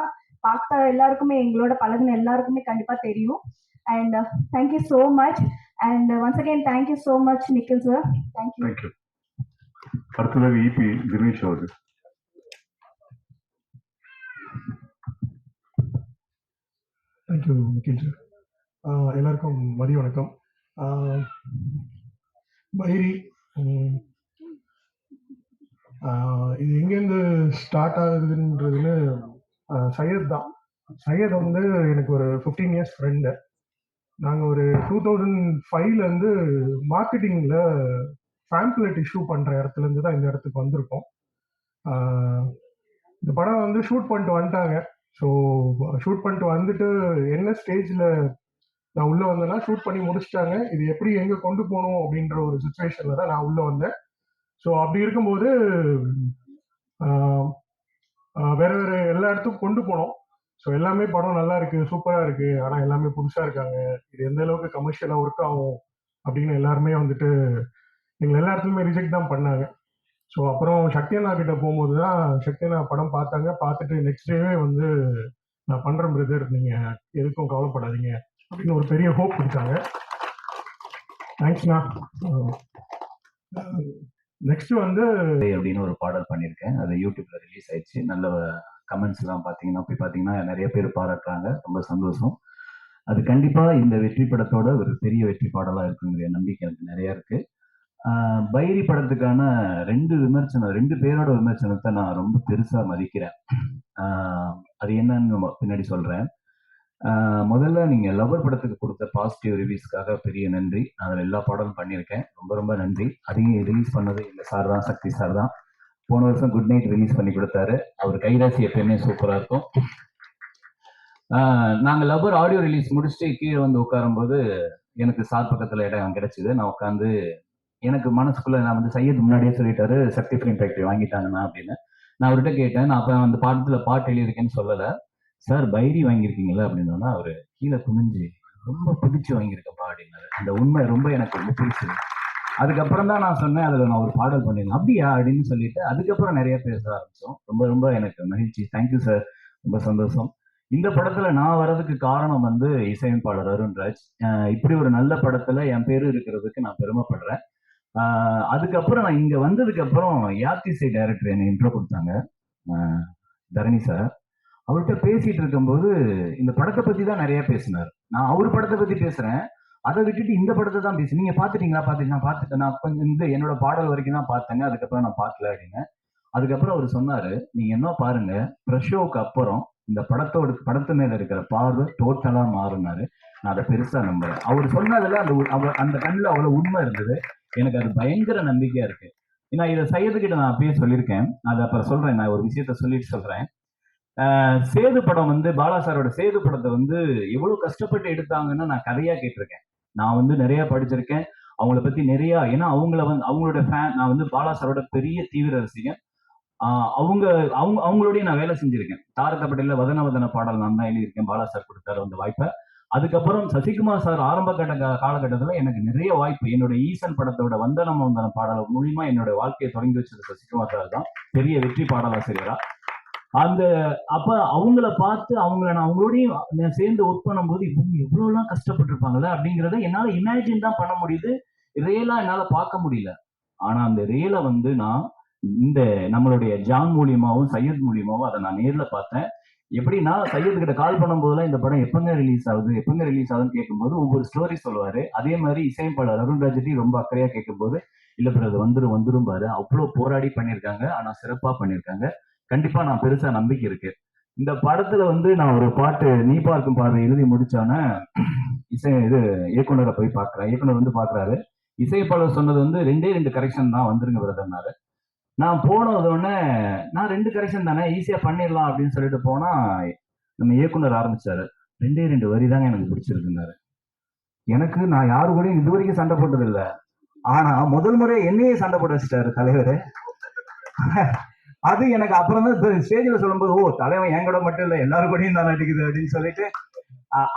பார்த்த எல்லாருக்குமே எங்களோட பழகுன எல்லாருக்குமே கண்டிப்பா தெரியும். And thank you so much. And once again, thank you so much, Nikhil sir. Thank you. Thank you. அடுத்ததாக இபி தினேஷ் அவர்கள். Thank you Nikhil sir. எல்லாருக்கும் மதிய வணக்கம். பைரி இது எங்கேருந்து ஸ்டார்ட் ஆகுதுன்றதுன்னு சையத் தான். சையத் வந்து எனக்கு ஒரு 15 இயர்ஸ் ஃப்ரெண்டு. நாங்கள் ஒரு 2005லேருந்து மார்க்கெட்டிங்கில் ஃபேம்ப்ளெட் இஷ்யூ பண்ணுற இடத்துலேருந்து தான் இந்த இடத்துக்கு வந்திருக்கோம். இந்த படம் வந்து ஷூட் பண்ணிட்டு வந்துட்டாங்க. ஸோ ஷூட் பண்ணிட்டு வந்துட்டு என்ன ஸ்டேஜில் நான் உள்ளே வந்தேன்னா, ஷூட் பண்ணி முடிச்சிட்டாங்க. இது எப்படி எங்கே கொண்டு போகணும் அப்படின்ற ஒரு சுச்சுவேஷனில் தான் நான் உள்ளே வந்தேன். ஸோ அப்படி இருக்கும்போது வேறு வேறு எல்லா இடத்துக்கும் கொண்டு போனோம். ஸோ எல்லாமே படம் நல்லா இருக்குது, சூப்பராக இருக்குது, ஆனால் எல்லாமே புதுசாக இருக்காங்க, இது எந்த அளவுக்கு கமர்ஷியலாக ஒர்க் ஆகும் அப்படின்னு எல்லாருமே வந்துட்டு எங்களை எல்லா இடத்துலையுமே ரிஜெக்ட் தான் பண்ணாங்க. ஸோ அப்புறம் சக்தியண்ணா கிட்ட போகும்போது தான் சக்தியண்ணா படம் பார்த்தாங்க. பார்த்துட்டு நெக்ஸ்ட் டேவே வந்து நான் பண்ணுறேன் பிரதர், நீங்கள் எதுக்கும் கவலைப்படாதீங்க அப்படின்னு ஒரு பெரிய ஹோப் கொடுத்தாங்க. தேங்க்ஸ்ண்ணா. நெக்ஸ்ட் வந்து அப்படின்னு ஒரு பாடல் பண்ணியிருக்கேன். அது யூடியூப்ல ரிலீஸ் ஆயிடுச்சு. நல்ல கமெண்ட்ஸ் எல்லாம் பார்த்தீங்கன்னா போய் பார்த்தீங்கன்னா நிறைய பேர் பாராட்டுறாங்க. ரொம்ப சந்தோஷம். அது கண்டிப்பாக இந்த வெற்றி படத்தோட ஒரு பெரிய வெற்றி பாடலாக இருக்குங்கிற நம்பிக்கை எனக்கு நிறையா இருக்கு. பைரி படத்துக்கான 2 பேரோட விமர்சனத்தை நான் ரொம்ப பெருசாக மதிக்கிறேன். அது என்னன்னு பின்னாடி சொல்கிறேன். முதல்ல நீங்கள் லவர் படத்துக்கு கொடுத்த பாசிட்டிவ் ரிவ்யூஸ்க்காக பெரிய நன்றி. நான் அதில் எல்லா பாடலும் பண்ணியிருக்கேன். ரொம்ப ரொம்ப நன்றி. அதையும் ரிலீஸ் பண்ணது இந்த சார் தான், சக்தி சார் தான். போன வருஷம் குட் நைட் ரிலீஸ் பண்ணி கொடுத்தாரு. அவர் கைராசி எப்பயுமே சூப்பராக இருக்கும். நாங்கள் லவர் ஆடியோ ரிலீஸ் முடிச்சுட்டு கீழே வந்து உட்காரும்போது எனக்கு சார் பக்கத்தில் இடம் கிடைச்சிது. நான் உட்காந்து எனக்கு மனசுக்குள்ளே நான் வந்து சையத் முன்னாடியே சொல்லிட்டாரு, சக்தி ஃபிலிம் ஃபேக்டரி வாங்கிட்டாங்கண்ணா அப்படின்னு. நான் அவர்கிட்ட கேட்டேன், நான் அப்போ அந்த பாடத்தில் பாட்டு எழுதியிருக்கேன்னு சொல்லலை. சார் பைரி வாங்கியிருக்கீங்களா அப்படின்னா அவர் கீழே குனிஞ்சு ரொம்ப பிடிச்சி வாங்கியிருக்கப்பா அப்படின்னாரு. அந்த உண்மை ரொம்ப எனக்கு ரொம்ப பிடிச்சது. அதுக்கப்புறம் தான் நான் சொன்னேன், அதில் நான் ஒரு பாடல் பண்ணியிருந்தேன். அப்படியா அப்படின்னு சொல்லிட்டு அதுக்கப்புறம் நிறைய பேச ஆரம்பித்தோம். ரொம்ப ரொம்ப எனக்கு மகிழ்ச்சி. தேங்க்யூ சார், ரொம்ப சந்தோஷம். இந்த படத்தில் நான் வர்றதுக்கு காரணம் வந்து இசையமைப்பாளர் அருண்ராஜ். இப்படி ஒரு நல்ல படத்தில் என் பேர் இருக்கிறதுக்கு நான் பெருமைப்படுறேன். அதுக்கப்புறம் நான் இங்கே வந்ததுக்கப்புறம் யாத்திசை டைரக்டர் என்னை இன்ட்ரோ கொடுத்தாங்க, தரணி சார். அவர்கிட்ட பேசிட்டு இருக்கும்போது இந்த படத்தை பற்றி தான் நிறைய பேசினார். நான் அவர் படத்தை பற்றி பேசுகிறேன், அதை விட்டுட்டு இந்த படத்தை தான் பேசுறேன். நீங்கள் பார்த்துட்டீங்களா? பார்த்துட்டேன். நான் கொஞ்சம் என்னோட பாடல் வரைக்கும் தான் பார்த்தேங்க, அதுக்கப்புறம் நான் பார்க்கல அப்படின்னு. அதுக்கப்புறம் அவர் சொன்னார், நீங்கள் என்ன பாருங்க, ப்ரெஷ் ஷோவுக்கு அப்புறம் இந்த படத்து மேலே இருக்கிற பார்வை டோட்டலாக மாறினாரு. நான் அதை பெருசாக நம்புறேன். அவர் சொன்னதில் அந்த கண்ணில் அவ்வளோ உண்மை இருந்தது. எனக்கு அது பயங்கர நம்பிக்கையாக இருக்கு. நான் இதை சையதுக்கிட்ட நான் அப்பயே சொல்லியிருக்கேன், அதை அப்புறம் சொல்கிறேன். நான் ஒரு விஷயத்த சொல்லிட்டு சொல்கிறேன். சேது படம் வந்து பாலா சாரோட சேது படத்தை வந்து எவ்வளவு கஷ்டப்பட்டு எடுத்தாங்கன்னு நான் கதையா கேட்டிருக்கேன். நான் வந்து நிறைய படிச்சிருக்கேன் அவங்கள பத்தி நிறைய. ஏன்னா அவங்களோட ஃபேன். நான் வந்து பாலா சாரோட பெரிய தீவிர ரசிகன். அவங்களோடய நான் வேலை செஞ்சிருக்கேன். தாரத்தப்பட்டில வதன பாடல் நான் தான் எழுதியிருக்கேன். பாலா சார் கொடுத்தாரு அந்த வாய்ப்பை. அதுக்கப்புறம் சசிகுமார் சார் ஆரம்ப காலகட்டத்தில் எனக்கு நிறைய வாய்ப்பு. என்னோட ஈசன் படத்தோட வந்தனம் வந்தன பாடல் மூலியமா என்னோட வாழ்க்கையை தொடங்கி வச்சது சசிகுமார் சார் தான், பெரிய வெற்றி பாடலாசிரியரா. அப்ப அவங்கள பார்த்து நான் அவங்களோடையும் சேர்ந்து ஒர்க் பண்ணும்போது இவங்க எவ்வளவுலாம் கஷ்டப்பட்டிருப்பாங்களே அப்படிங்கிறத என்னால இமேஜின் தான் பண்ண முடியுது. ரியலா என்னால பார்க்க முடியல. ஆனா அந்த ரியலை வந்து நான் இந்த நம்மளுடைய ஜான் மூலியமாவும் சையத் மூலியமாவும் அதை நான் நேர்ல பார்த்தேன். எப்படின்னா சையத் கிட்ட கால் பண்ணும்போதெல்லாம் இந்த படம் எப்பங்க ரிலீஸ் ஆகுதுன்னு கேட்கும்போது ஒவ்வொரு ஸ்டோரி சொல்லுவாரு. அதே மாதிரி இசையமைப்பாளர் அருண்ராஜத்தையும் ரொம்ப அக்கறையா கேட்கும்போது இல்ல பிறகு வந்துரும் பாரு, அவ்வளவு போராடி பண்ணியிருக்காங்க. ஆனா சிறப்பா பண்ணியிருக்காங்க. கண்டிப்பா நான் பெருசா நம்பிக்கை இருக்கு. இந்த படத்துல வந்து நான் ஒரு பாட்டு நீ பார்க்கும் பார்வை எழுதி முடிச்சோன்னே இயக்குனரை போய் பாக்குறேன். இயக்குனர் வந்து பாக்குறாரு. இசையமைப்பாளர் சொன்னது வந்து 2 கரெக்ஷன் தான் வந்துருங்க பிரதர்னாரு. நான் போனதோடனே நான் 2 கரெக்ஷன் தானே ஈஸியா பண்ணிடலாம் அப்படின்னு சொல்லிட்டு போனா நம்ம இயக்குனர் ஆரம்பிச்சாரு, 2 வரி தாங்க எனக்கு பிடிச்சிருக்குன்னாரு. எனக்கு நான் யாரு கூடயும் இது வரைக்கும் சண்டை போட்டது இல்லை. ஆனா முதல் முறை என்னையே சண்டை போட்டு வச்சுட்டாரு தலைவர். அது எனக்கு அப்புறம் தான் ஸ்டேஜில் சொல்லும்போது, ஓ தலைவன் என் கூட மட்டும் இல்லை எல்லாரும் கூடயும் தான் நடிக்குது அப்படின்னு சொல்லிட்டு.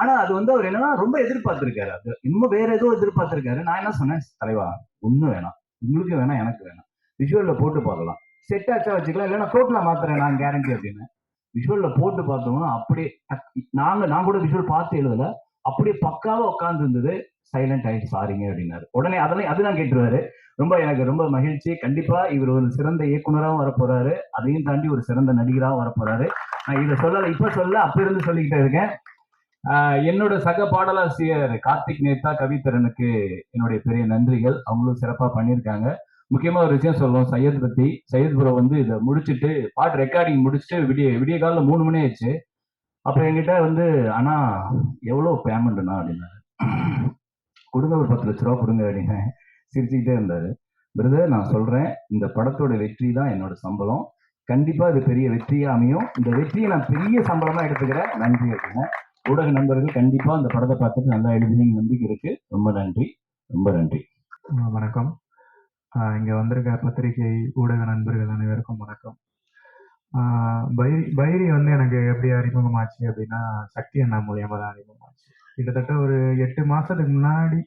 ஆனா அது வந்து அவர் என்னன்னா ரொம்ப எதிர்பார்த்திருக்காரு. அது இன்னும் வேற ஏதோ எதிர்பார்த்திருக்காரு. நான் என்ன சொன்னேன், தலைவா ஒன்னும் வேணாம், உங்களுக்கு வேணாம் எனக்கு வேணாம், விஷுவல்ல போட்டு பார்க்கலாம், செட் ஆச்சா வச்சுக்கலாம், இல்லைன்னா டோட்டலா மாத்துறேன் நான் கேரண்டி அப்படின்னு. விஷுவல்ல போட்டு பார்த்தோம்னா அப்படியே நான் கூட விஷுவல் பார்த்து எழுதல, அப்படியே பக்காவா உட்கார்ந்து இருந்தது. சைலண்ட் ஆயிட்டு சாரிங்க அப்படின்னாரு. உடனே அதெல்லாம் கேட்டுருவாரு. எனக்கு ரொம்ப மகிழ்ச்சி. கண்டிப்பா இவர் ஒரு சிறந்த இயக்குனராகவும் வரப்போறாரு, அதையும் தாண்டி ஒரு சிறந்த நடிகராகவும் வரப்போறாரு. நான் இதை இப்ப அப்ப இருந்து சொல்லிக்கிட்டே இருக்கேன். என்னோட சக பாடலாசிரியர் கார்த்திக் நேத்தா கவிதரனுக்கு என்னுடைய பெரிய நன்றிகள். அவங்களும் சிறப்பா பண்ணியிருக்காங்க. முக்கியமா ஒரு விஷயம் சொல்லுவோம் சையத் ப்ரோ இதை முடிச்சுட்டு பாட்டு ரெக்கார்டிங் முடிச்சுட்டு விடிய காலில் 3 மணி ஆயிடுச்சு. அப்ப என்கிட்ட ஆனா எவ்வளவு பேமெண்ட்னா அப்படின்னாரு. கொடுங்க ஒரு 10 லட்ச ரூபா கொடுங்க அப்படின்னு சிரிச்சுக்கிட்டே இருந்தாரு. பிரதர், நான் சொல்றேன், இந்த படத்தோட வெற்றி தான் என்னோட சம்பளம். கண்டிப்பா இது பெரிய வெற்றியா அமையும். இந்த வெற்றியை நான் பெரிய சம்பளமா எடுத்துக்கிறேன். நன்றி அப்படின்னு ஊடக நண்பர்கள் கண்டிப்பா அந்த படத்தை பார்த்துட்டு நல்லா எழுதுவீங்க நம்பிக்கை இருக்கு. ரொம்ப நன்றி, ரொம்ப நன்றி. வணக்கம். இங்க வந்திருக்க பத்திரிகை ஊடக நண்பர்கள் அனைவருக்கும் வணக்கம். பைரி எனக்கு எப்படி அறிமுகமாச்சு அப்படின்னா, சக்தி அண்ணா மூலியமா தான் அறிமுகமாச்சு. கிட்டத்தட்ட ஒரு 8 மாசத்துக்கு முன்னாடி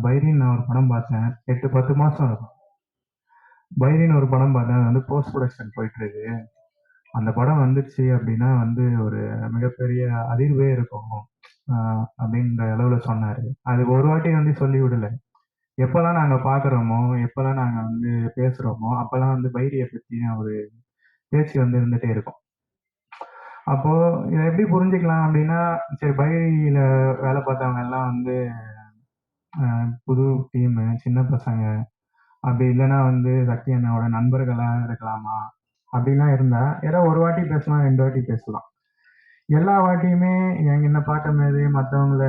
பைரின்னு நான் ஒரு படம் பார்த்தேன். 8-10 மாசம் இருக்கும். பைரின்னு ஒரு படம் பார்த்தேன். அது போஸ்ட் ப்ரொடக்ஷன் போயிட்டு இருக்கு. அந்த படம் வந்துச்சு அப்படின்னா ஒரு மிகப்பெரிய அதிர்வே இருக்கும் அப்படின்ற அளவுல சொன்னாரு. அது ஒரு வாட்டி சொல்லி விடல. எப்பெல்லாம் நாங்க பாக்குறோமோ, எப்பெல்லாம் நாங்க பேசுறோமோ, அப்பெல்லாம் பைரியை பத்தி ஒரு பேச்சு இருந்துட்டே இருக்கும். அப்போ இதை எப்படி புரிஞ்சுக்கலாம் அப்படின்னா, சரி பைரியில வேலை பார்த்தவங்க எல்லாம் புது டீம், சின்ன பசங்க, அப்படி இல்லைன்னா சக்தி அண்ணாவோட நண்பர்களா இருக்கலாமா அப்படிலாம் இருந்தா ஏதோ ஒரு வாட்டி பேசலாம், 2 வாட்டி பேசலாம். எல்லா வாட்டியுமே என்ன பார்க்கும்போது மற்றவங்கள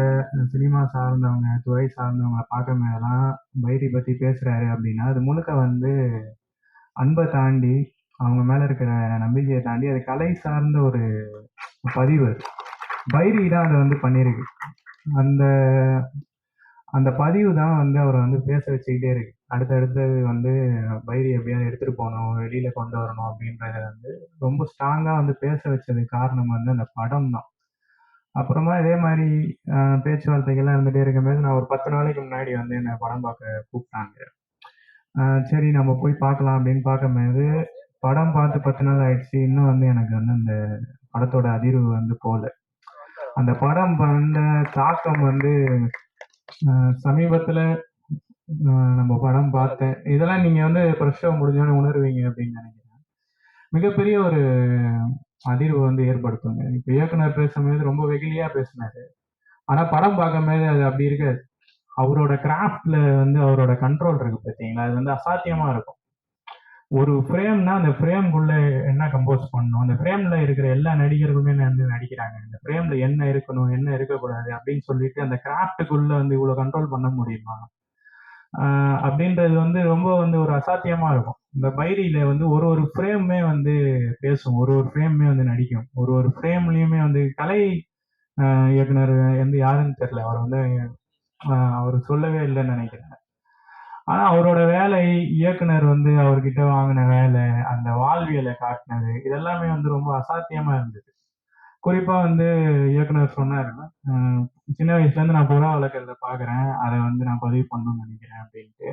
சினிமா சார்ந்தவங்க, துறை சார்ந்தவங்களை பார்க்கும்போதெல்லாம் பைரி பத்தி பேசுறாரு அப்படின்னா அது முழுக்க அன்பை தாண்டி, அவங்க மேல இருக்கிற நம்பிக்கையை தாண்டி அது கலை சார்ந்த ஒரு பதிவு. பைரி தான் அதை பண்ணியிருக்கு. அந்த அந்த பதிவு தான் அவரை பேச வச்சுக்கிட்டே இருக்கு. அடுத்தடுத்து பைரி எப்படியாவது எடுத்துட்டு போகணும், வெளியில கொண்டு வரணும் அப்படின்றத ரொம்ப ஸ்ட்ராங்கா பேச வச்சதுக்கு காரணம் அந்த படம் தான். அப்புறமா இதே மாதிரி பேச்சுவார்த்தைகள்லாம் இருந்துட்டே இருக்கும்போது நான் ஒரு 10 நாளைக்கு முன்னாடி என்னை படம் பார்க்க கூப்பிட்டாங்க. சரி நம்ம போய் பார்க்கலாம் அப்படின்னு பார்க்கும்போது, படம் பார்த்து 10 நாள் ஆயிடுச்சு. இன்னும் எனக்கு அந்த படத்தோட அதிர்வு போல. அந்த படம் வந்த தாக்கம் சமீபத்துல நம்ம படம் பார்த்தேன். இதெல்லாம் நீங்க பிரஸ் ஷோ முடிஞ்சோன்னு உணர்வீங்க அப்படின்னு நினைக்கிறேன். மிகப்பெரிய ஒரு அதிர்வு ஏற்படுத்துங்க. இப்ப இயக்குனர் பேசும்போது ரொம்ப வெகுளியா பேசினாரு. ஆனா படம் பார்க்கும்போது அது அப்படி இருக்காது. அவரோட கிராஃப்ட்ல அவரோட கண்ட்ரோல் இருக்கு பார்த்தீங்களா, அது அசாத்தியமா இருக்கும். ஒரு ஃப்ரேம்னா அந்த ஃப்ரேம்குள்ள என்ன கம்போஸ் பண்ணணும், அந்த ஃப்ரேம்ல இருக்கிற எல்லா நடிகர்களுமே நடிக்கிறாங்க. இந்த ஃப்ரேம்ல என்ன இருக்கணும், என்ன இருக்கக்கூடாது அப்படின்னு சொல்லிட்டு அந்த கிராஃப்டுக்குள்ள இவ்வளவு கண்ட்ரோல் பண்ண முடியுமா அப்படின்றது ரொம்ப ஒரு அசாத்தியமா இருக்கும். இந்த பைரியில ஒரு ஃப்ரேமே பேசும், ஒரு ஃப்ரேமே நடிக்கும், ஒரு ஃப்ரேம்லயுமே கலை இயக்குனர் யாருன்னு தெரியல, அவர் சொல்லவே இல்லைன்னு நினைக்கிறேன். ஆனா அவரோட வேலை, இயக்குனர் அவர்கிட்ட வாங்கின வேலை, அந்த வாழ்வியலை காட்டினது, இதெல்லாமே ரொம்ப அசாத்தியமா இருந்தது. குறிப்பா இயக்குனர் சொன்னாரு, சின்ன வயசுல இருந்து நான் புறா வளர்க்கறத பாக்குறேன், அதை நான் பதிவு பண்ணணும்னு நினைக்கிறேன் அப்படின்ட்டு.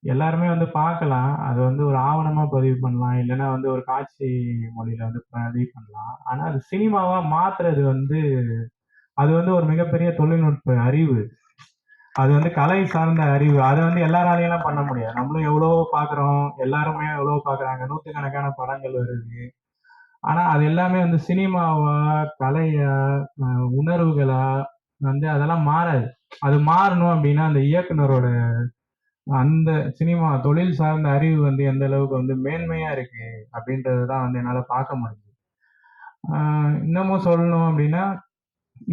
எல்லாருமே பார்க்கலாம், அது ஒரு ஆவணமா பதிவு பண்ணலாம், இல்லைன்னா ஒரு காட்சி மொழியில பதிவு பண்ணலாம். ஆனா அது சினிமாவா மாத்துறது அது ஒரு மிகப்பெரிய தொழில்நுட்ப அறிவு. அது கலை சார்ந்த அறிவு. அதை எல்லாராலையும் பண்ண முடியாது. நம்மளும் எவ்வளவோ பாக்குறோம், எல்லாருமே எவ்வளவோ பாக்குறாங்க, 100கணக்கான படங்கள் வருது. ஆனா அது எல்லாமே சினிமாவா, கலையா, உணர்வுகளா அதெல்லாம் மாறாது. அது மாறணும் அப்படின்னா அந்த இயக்குனரோட அந்த சினிமா தொழில் சார்ந்த அறிவு எந்த அளவுக்கு மேன்மையா இருக்கு அப்படின்றதுதான் என்னால பார்க்க முடியுது. இன்னமும் சொல்லணும் அப்படின்னா,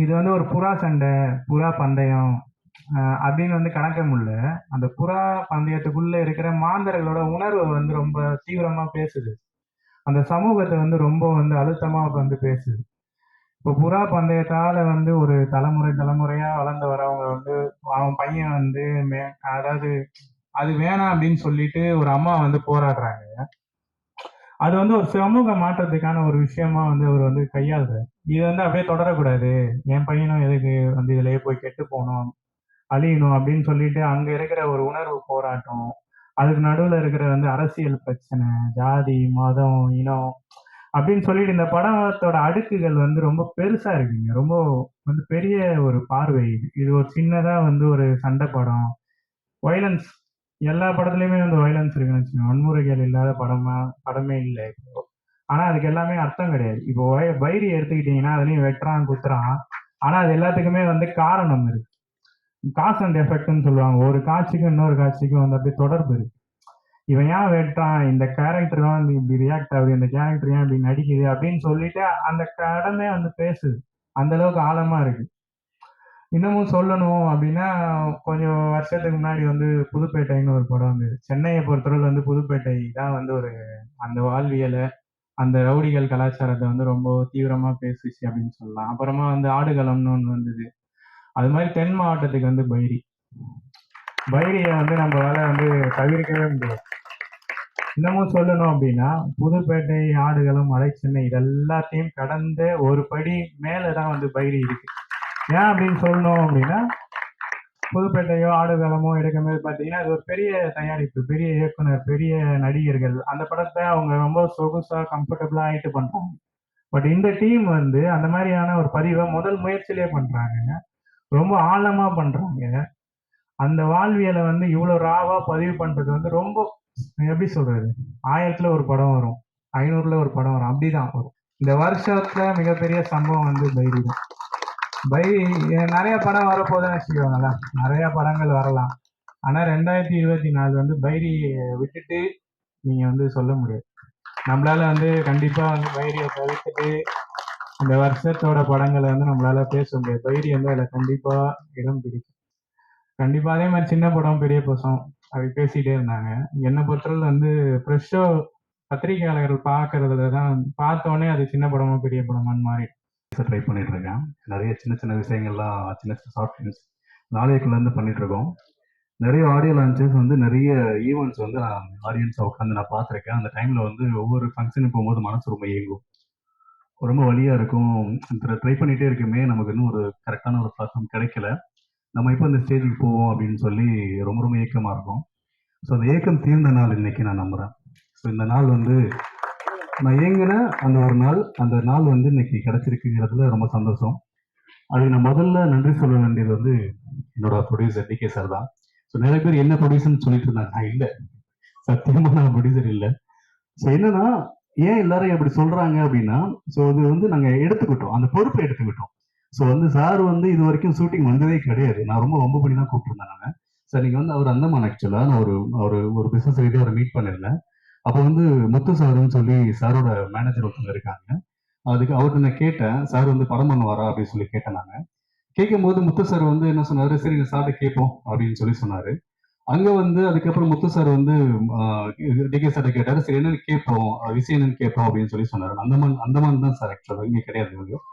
இது ஒரு புறா சண்டை, புறா பந்தயம் அப்படின்னு கணக்க முடியல. அந்த புறா பந்தயத்துக்குள்ள இருக்கிற மாந்தர்களோட உணர்வு ரொம்ப தீவிரமா பேசுது. அந்த சமூகத்தை ரொம்ப அழுத்தமா பேசுது. இப்போ புறா பந்தயத்தால ஒரு தலைமுறையா வளர்ந்து வரவங்க அவன் பையன் அதாவது அது வேணாம் அப்படின்னு சொல்லிட்டு ஒரு அம்மா போராடுறாங்க. அது ஒரு சமூக மாற்றத்துக்கான ஒரு விஷயமா அவர் கையாளுறாரு. இது அப்படியே தொடரக்கூடாது, என் பையனும் எதுக்கு இதுலயே போய் கெட்டு போகணும், அழியணும் அப்படின்னு சொல்லிட்டு அங்க இருக்கிற ஒரு உணர்வு போராட்டம், அதுக்கு நடுவுல இருக்கிற அரசியல் பிரச்சனை, ஜாதி, மதம், இனம், அப்படின்னு சொல்லிட்டு இந்த படத்தோட அடுக்குகள் வந்து ரொம்ப பெருசா இருக்குங்க. ரொம்ப வந்து பெரிய ஒரு பார்வை இது. இது ஒரு சின்னதா வந்து ஒரு சண்டை படம். வயலன்ஸ் எல்லா படத்துலயுமே வந்து வயலன்ஸ் இருக்குன்னு வச்சுக்கோங்க. வன்முறைகள் இல்லாத படமே இல்ல இப்போ. ஆனா அதுக்கு எல்லாமே அர்த்தம் கிடையாது. இப்போ வைரி எடுத்துக்கிட்டீங்கன்னா அதுலயும் வெட்டுறான், குத்துறான். ஆனா அது எல்லாத்துக்குமே வந்து காரணம் இருக்கு. காஸ் அண்ட் எஃபெக்ட்னு சொல்லுவாங்க. ஒரு காட்சிக்கும் இன்னொரு காட்சிக்கும் வந்து அப்படியே தொடர்பு இருக்கு. இவன் ஏன் வெட்டான், இந்த கேரக்டர் தான் இப்படி ரியாக்ட் ஆகுது, இந்த கேரக்டர் ஏன் இப்படி நடிக்குது அப்படின்னு சொல்லிட்டு அந்த கடமை வந்து பேசுது. அந்த அளவுக்கு ஆழமா இருக்கு. இன்னமும் சொல்லணும் அப்படின்னா, கொஞ்சம் வருஷத்துக்கு முன்னாடி வந்து புதுப்பேட்டைன்னு ஒரு படம் வந்தது. சென்னையை பொறுத்தவரை வந்து புதுப்பேட்டை தான் வந்து ஒரு அந்த வாழ்வியலை, அந்த ரவுடிகள் கலாச்சாரத்தை வந்து ரொம்ப தீவிரமா பேசுச்சு அப்படின்னு சொல்லலாம். அப்புறமா வந்து ஆடுகளம்னு ஒன்று வந்தது. அது மாதிரி தென் மாவட்டத்துக்கு வந்து பைரியை வந்து நம்மளால வந்து தவிர்க்கவே முடியாது. இன்னமும் சொல்லணும் அப்படின்னா, புதுப்பேட்டை, ஆடுகளம், சென்னை இது எல்லாத்தையும் கடந்த ஒரு படி மேலதான் வந்து பைரி இருக்கு. ஏன் அப்படின்னு சொல்லணும் அப்படின்னா, புதுப்பேட்டையோ ஆடுகளமோ எடுக்கும்போது பார்த்தீங்கன்னா, அது ஒரு பெரிய தயாரிப்பு, பெரிய இயக்குனர், பெரிய நடிகர்கள். அந்த படத்தை அவங்க ரொம்ப சொகுசா கம்ஃபர்டபுளா ஆயிட்டு பண்றாங்க. பட் இந்த டீம் வந்து அந்த மாதிரியான ஒரு பதிவை முதல் முயற்சியிலே பண்றாங்க. ரொம்ப ஆழமா பண்றாங்க. அந்த வாழ்வியலை வந்து இவ்வளவு ராவா பதிவு பண்றது வந்து ரொம்ப எப்படி சொல்றது, 1000ல ஒரு படம் வரும், 500ல ஒரு படம் வரும், அப்படிதான் வரும். இந்த வருஷத்துல மிகப்பெரிய சம்பவம் வந்து பைரி தான். பைரி நிறைய படம் வரப்போதுன்னு வச்சுக்கோங்களா, நிறைய படங்கள் வரலாம். ஆனா 2024 வந்து பைரி விட்டுட்டு நீங்க வந்து சொல்ல முடியாது. நம்மளால வந்து கண்டிப்பா வந்து பைரியை தவிர்த்துட்டு இந்த வருஷத்தோட படங்களை வந்து நம்மளால பேச முடியாது. பைரி வந்து அதுல கண்டிப்பா இடம் பிடிக்கும். கண்டிப்பா அதே மாதிரி சின்ன படம் பெரிய பசம் அப்படி பேசிட்டே இருந்தாங்க. என்னை பொறுத்தவரை வந்து ஃப்ரெஷ்ஷோ பத்திரிகையாளர்கள் பார்க்கறதுல தான் பார்த்தோன்னே அது சின்ன படமா பெரிய படமான்னு மாறி ட்ரை பண்ணிட்டு இருக்கேன். நிறைய சின்ன சின்ன விஷயங்கள்லாம், சின்ன சின்ன ஷார்ட் ஃபிலிம்ஸ் நாளைக்குள்ளேருந்து பண்ணிட்டு இருக்கோம். நிறைய ஆடியோ லான்ச்சஸ் வந்து நிறைய ஈவெண்ட்ஸ் வந்து நான் ஆடியன்ஸை உட்காந்து நான் பார்த்துருக்கேன். அந்த டைமில் வந்து ஒவ்வொரு ஃபங்க்ஷனுக்கு போகும்போது மனசு ரொம்ப இயங்கும், ரொம்ப வழியாக இருக்கும். ட்ரை பண்ணிகிட்டே இருக்குமே, நமக்கு இன்னும் ஒரு கரெக்டான ஒரு பிளாட்ஃபார்ம் கிடைக்கல, நம்ம இப்போ இந்த ஸ்டேஜுக்கு போவோம் அப்படின்னு சொல்லி ரொம்ப ரொம்ப ஏக்கமாக இருக்கும். ஸோ அந்த ஏக்கம் தீர்ந்த நாள் இன்னைக்கு நான் நம்புகிறேன். ஸோ இந்த நாள் வந்து நான் ஏங்கின அந்த ஒரு நாள், அந்த நாள் வந்து இன்னைக்கு கிடைச்சிருக்குங்கிறதுல ரொம்ப சந்தோஷம். அதுக்கு நான் முதல்ல நன்றி சொல்ல வேண்டியது வந்து என்னோட ப்ரொடியூசர் டிகே சார் தான். ஸோ நிறைய பேர் என்ன ப்ரொடியூசர்னு சொல்லிட்டு இருந்தாங்க. நான் இல்லை, சத்தியமாக நான் ப்ரொடியூசர் இல்லை. ஸோ என்னன்னா, ஏன் எல்லாரும் அப்படி சொல்றாங்க அப்படின்னா, ஸோ இது வந்து நாங்கள் எடுத்துக்கிட்டோம், அந்த பொறுப்பை எடுத்துக்கிட்டோம். ஸோ வந்து சார் வந்து இது வரைக்கும் ஷூட்டிங் வந்ததே கிடையாது. நான் ரொம்ப வம்பு பண்ணி தான் கூப்பிட்டுருந்தேன் நான். சார் நீங்கள் வந்து அவர் அந்தமான் ஆக்சுவலாக நான் ஒரு பிஸ்னஸ் ரீதியாக அவரை மீட் பண்ணியிருந்தேன். அப்போ வந்து முத்து சாருன்னு சொல்லி சாரோட மேனேஜர் ஒருத்தவங்க இருக்காங்க. அதுக்கு அவர்கிட்ட நான் கேட்டேன், சார் வந்து படம் பண்ணுவாரா அப்படின்னு சொல்லி கேட்டேன். நான் கேட்கும்போது முத்து சார் வந்து என்ன சொன்னாரு, சரி இந்த சார்ட்ட கேட்போம் அப்படின்னு சொல்லி சொன்னாரு. அங்க வந்து அதுக்கப்புறம் முத்து சார் வந்து டிகே சார்ட்ட கேட்டாரு, சரி என்னன்னு கேட்போம், விஷயம் என்னன்னு கேட்போம் அப்படின்னு சொல்லி சொன்னாரு. அந்தமான் தான் சார் ஆக்சுவலாக, இங்கே கிடையாது.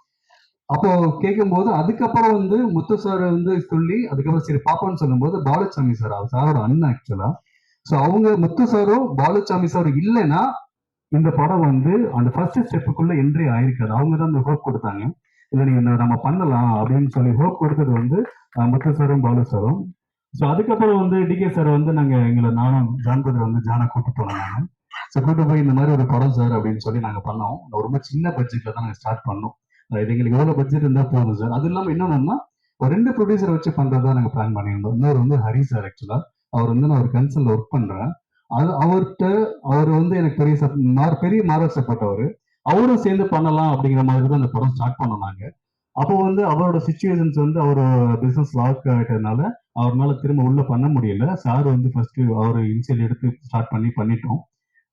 அப்போ கேட்கும்போது அதுக்கப்புறம் வந்து முத்து சார் வந்து சொல்லி அதுக்கப்புறம் சரி பாப்பான்னு சொல்லும்போது பாலுசாமி சார், அவர் சாரோட அண்ணன் ஆக்சுவலா. ஸோ அவங்க முத்து சாரும் பாலுசாமி சாரும் இல்லைன்னா இந்த படம் வந்து அந்த ஃபர்ஸ்ட் ஸ்டெப்புக்குள்ள என்ட்ரி ஆயிருக்காது. அவங்க தான் அந்த ஹோப் கொடுத்தாங்க, இல்லை நீங்க நம்ம பண்ணலாம் அப்படின்னு சொல்லி ஹோப் கொடுத்தது வந்து முத்து சாரும் பாலு சாரும். ஸோ அதுக்கப்புறம் வந்து டிகே சார் வந்து நானும் ஜான் பிரதர் வந்து ஜானை கூப்பிட்டு போனோம். நாங்கள் ஸோ கூப்பிட்டு போய் இந்த மாதிரி ஒரு படம் சார் அப்படின்னு சொல்லி நாங்கள் பண்ணோம். ரொம்ப சின்ன பட்ஜெட்ல தான் நாங்கள் ஸ்டார்ட் பண்ணோம். இது எங்களுக்கு எவ்வளவு பட்ஜெட் இருந்தா போதும் சார். அது இல்லாமல் இன்னொன்னா, ஒரு 2 ப்ரொடியூசரை வச்சு பண்றதா நாங்கள் பிளான் பண்ணியிருந்தோம். இன்னொரு வந்து ஹரி சார் ஆக்சுவலா, அவர் வந்து நான் ஒரு கன்சல்ல ஒர்க் பண்றேன். அவர் வந்து எனக்கு பெரிய மாரல் சப்போர்ட். அவரும் சேர்ந்து பண்ணலாம் அப்படிங்கிற மாதிரி தான் அந்த படம் ஸ்டார்ட் பண்ணோம் நாங்க. அப்போ வந்து அவரோட சிச்சுவேஷன்ஸ் வந்து அவர் பிசினஸ் லாக் ஆகிட்டதுனால அவரால் திரும்ப உள்ள பண்ண முடியல. சார் வந்து ஃபர்ஸ்ட் அவர் இனிஷியல் எடுத்து ஸ்டார்ட் பண்ணிட்டோம்.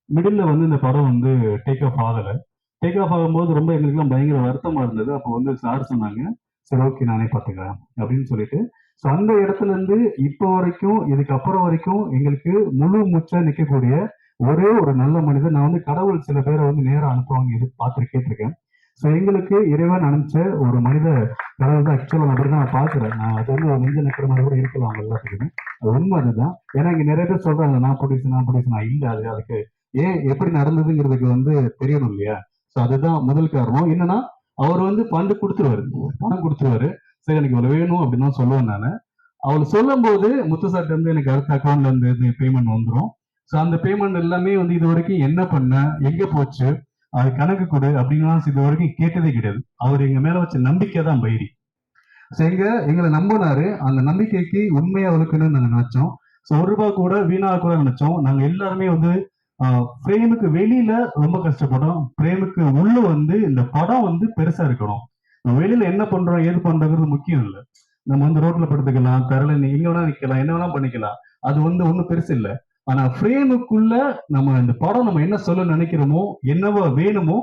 மிடில் வந்து இந்த படம் வந்து டேக் ஆஃப் ஆகலை. டேக் ஆஃப் ஆகும்போது ரொம்ப எங்களுக்குலாம் பயங்கர வருத்தமா இருந்தது. அப்போ வந்து சார் சொன்னாங்க, சரி ஓகே நானே பார்த்துக்கிறேன் அப்படின்னு சொல்லிட்டு. ஸோ அந்த இடத்துல இருந்து இப்போ வரைக்கும், இதுக்கப்புறம் வரைக்கும் எங்களுக்கு முழு மூச்சா நிற்கக்கூடிய ஒரே ஒரு நல்ல மனிதர். நான் வந்து கடவுள் சில பேரை வந்து நேரம் அனுப்புவாங்க இது பார்த்து கேட்டிருக்கேன். ஸோ எங்களுக்கு இறைவன் அனுப்பிச்ச ஒரு மனித கடவுள் தான் ஆக்சுவலாக அப்படிதான் நான் பார்க்குறேன். நான் அது வந்து ஒரு நெஞ்ச நிற்கிற மாதிரி கூட இருக்கலாம் அவங்க எல்லாத்துக்குமே. அது உண்மை அதுதான். ஏன்னா இங்கே நிறைய பேர் சொல்றாங்க நான் ப்ரொடியூசர் இல்லை, அதுக்கு ஏன் எப்படி நடந்ததுங்கிறதுக்கு வந்து தெரியணும் இல்லையா. ஸோ அதுதான் முதல் காரணம். என்னன்னா அவர் வந்து பணம் கொடுத்துருவாரு. சரி எனக்கு இவ்வளவு வேணும் அப்படின்னு தான் சொல்லுவேன் நான். அவர் சொல்லும் போது முத்து சார்ட்ட இருந்து எனக்கு அடுத்த அக்கௌண்ட்ல இருந்து பேமெண்ட் வந்துடும். ஸோ அந்த பேமெண்ட் எல்லாமே வந்து இது வரைக்கும் என்ன பண்ண, எங்க போச்சு, அது கணக்கு கொடு அப்படின்லாம் இது வரைக்கும் கேட்டதே கிடையாது. அவர் எங்க மேல வச்ச நம்பிக்கை தான் பைரி. ஸோ எங்களை நம்பினாரு. அந்த நம்பிக்கைக்கு உண்மையா வளர்க்கணும்னு நாங்கள் நினைச்சோம். ஸோ ₹1 கூட வீணாக கூட நினைச்சோம். நாங்க எல்லாருமே வந்து ஃப்ரேமுக்கு வெளியில ரொம்ப கஷ்டப்பட்டோம். ஃப்ரேமுக்கு உள்ள வந்து இந்த படம் வந்து பெருசா இருக்கணும். வெளியில என்ன பண்றோம் ஏது பண்றோங்கிறது முக்கியம் இல்லை. நம்ம வந்து ரோட்ல படுத்துக்கலாம், தரல எங்க வேணா நிக்கலாம், என்ன வேணா பண்ணிக்கலாம். அது வந்து ஒன்றும் பெருசு இல்லை. ஆனா ஃப்ரேமுக்குள்ள நம்ம இந்த படம் நம்ம என்ன சொல்ல நினைக்கிறோமோ, என்னவோ வேணுமோ,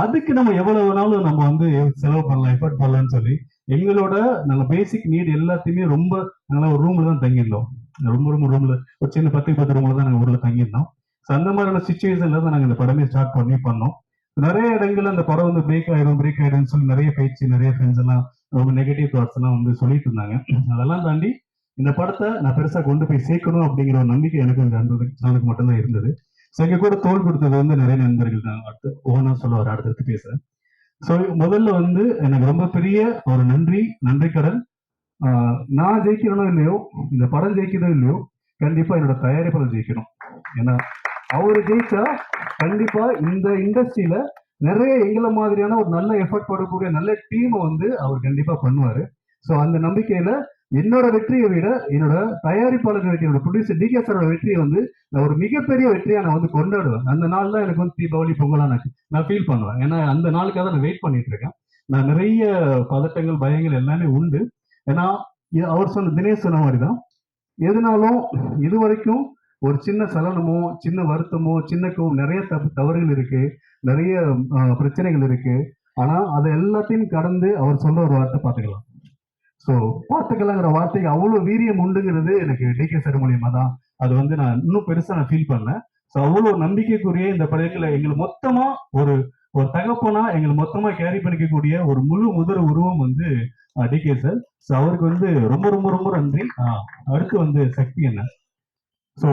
அதுக்கு நம்ம எவ்வளவு வேணாலும் நம்ம வந்து செலவு பண்ணலாம், எஃபர்ட் பண்ணலாம்னு சொல்லி எங்களோட நாங்க பேசிக் நீட் எல்லாத்தையுமே ரொம்ப நாங்களா ஒரு ரூம்ல தான் தங்கியிருந்தோம். ரொம்ப ரூம்ல ஒரு சின்ன 10 ரூம்ல தான் நாங்க ஊர்ல தங்கியிருந்தோம். ஸோ அந்த மாதிரியான சுச்சுவேஷன்ல தான் நாங்க இந்த படமே ஸ்டார்ட் பண்ணோம். நிறைய இடங்கள்ல அந்த படம் வந்து பிரேக் ஆயிடும்னு சொல்லி நிறைய பேச்சு, நிறைய ஃப்ரெண்ட்ஸ் எல்லாம் ரொம்ப நெகட்டிவ் தாட்ஸ் எல்லாம் வந்து சொல்லிட்டு இருந்தாங்க. அதெல்லாம் தாண்டி இந்த படத்தை நான் பெருசா கொண்டு போய் சேர்க்கணும் அப்படிங்கிற ஒரு நம்பிக்கை எனக்கு இந்த அன்புக்கு மட்டும்தான் இருந்தது. ஸோ எங்க கூட தோல் கொடுத்தது வந்து நிறைய நண்பர்கள் தான். அடுத்து ஓனா சொல்ல வர அடுத்தடுத்து பேசுறேன். ஸோ முதல்ல வந்து எனக்கு ரொம்ப பெரிய ஒரு நன்றி கடன். நான் ஜெயிக்கிறனோ இல்லையோ, இந்த படம் ஜெயிக்கிறதோ இல்லையோ, கண்டிப்பா என்னோட தயாரிப்பாளர் ஜெயிக்கணும். ஏன்னா அவரு ஜெயிச்சா கண்டிப்பா இந்த இண்டஸ்ட்ரியில நிறைய எங்களை மாதிரியான ஒரு நல்ல எஃபர்ட் போடக்கூடிய நல்ல டீமை வந்து அவர் கண்டிப்பா பண்ணுவாரு. ஸோ அந்த நம்பிக்கையில என்னோட வெற்றியை விட என்னோட தயாரிப்பாளர் வெற்றி, என்னோட ப்ரொடியூசர் DK சாரோட வெற்றியை வந்து நான் ஒரு மிகப்பெரிய வெற்றியா நான் வந்து கொண்டாடுவேன். அந்த நாள் தான் எனக்கு வந்து தீபாவளி பொங்கலா நான் ஃபீல் பண்ணுவேன். ஏன்னா அந்த நாளுக்காக நான் வெயிட் பண்ணிட்டு இருக்கேன். நான் நிறைய பதட்டங்கள், பயங்கள் எல்லாமே உண்டு. ஏன்னா அவர் சொன்ன தினேஷ் சொன்ன மாதிரிதான், எதுனாலும் இது வரைக்கும் ஒரு சின்ன சலனமோ, சின்ன வருத்தமோ, நிறைய தவறுகள் இருக்கு, நிறைய பிரச்சனைகள் இருக்கு. ஆனா அதை எல்லாத்தையும் கடந்து அவர் சொல்ற ஒரு வார்த்தை பார்த்துக்கலாம். ஸோ பார்த்துக்கலாங்கிற வார்த்தைக்கு அவ்வளவு வீரியம் உண்டுங்கிறது எனக்கு DK சார் மூலியமா தான் அது வந்து நான் இன்னும் பெருசா நான் ஃபீல் பண்ணேன். ஸோ அவ்வளவு நம்பிக்கைக்குரிய இந்த படங்களை எங்களை மொத்தமா ஒரு தகப்பனா எங்களை மொத்தமா கேரி பண்ணிக்கக்கூடிய ஒரு முதல் உருவம் வந்து DK சார். ஸோ அவருக்கு வந்து ரொம்ப ரொம்ப ரொம்ப நன்றி. அடுத்து வந்து சக்தி என்ன. ஸோ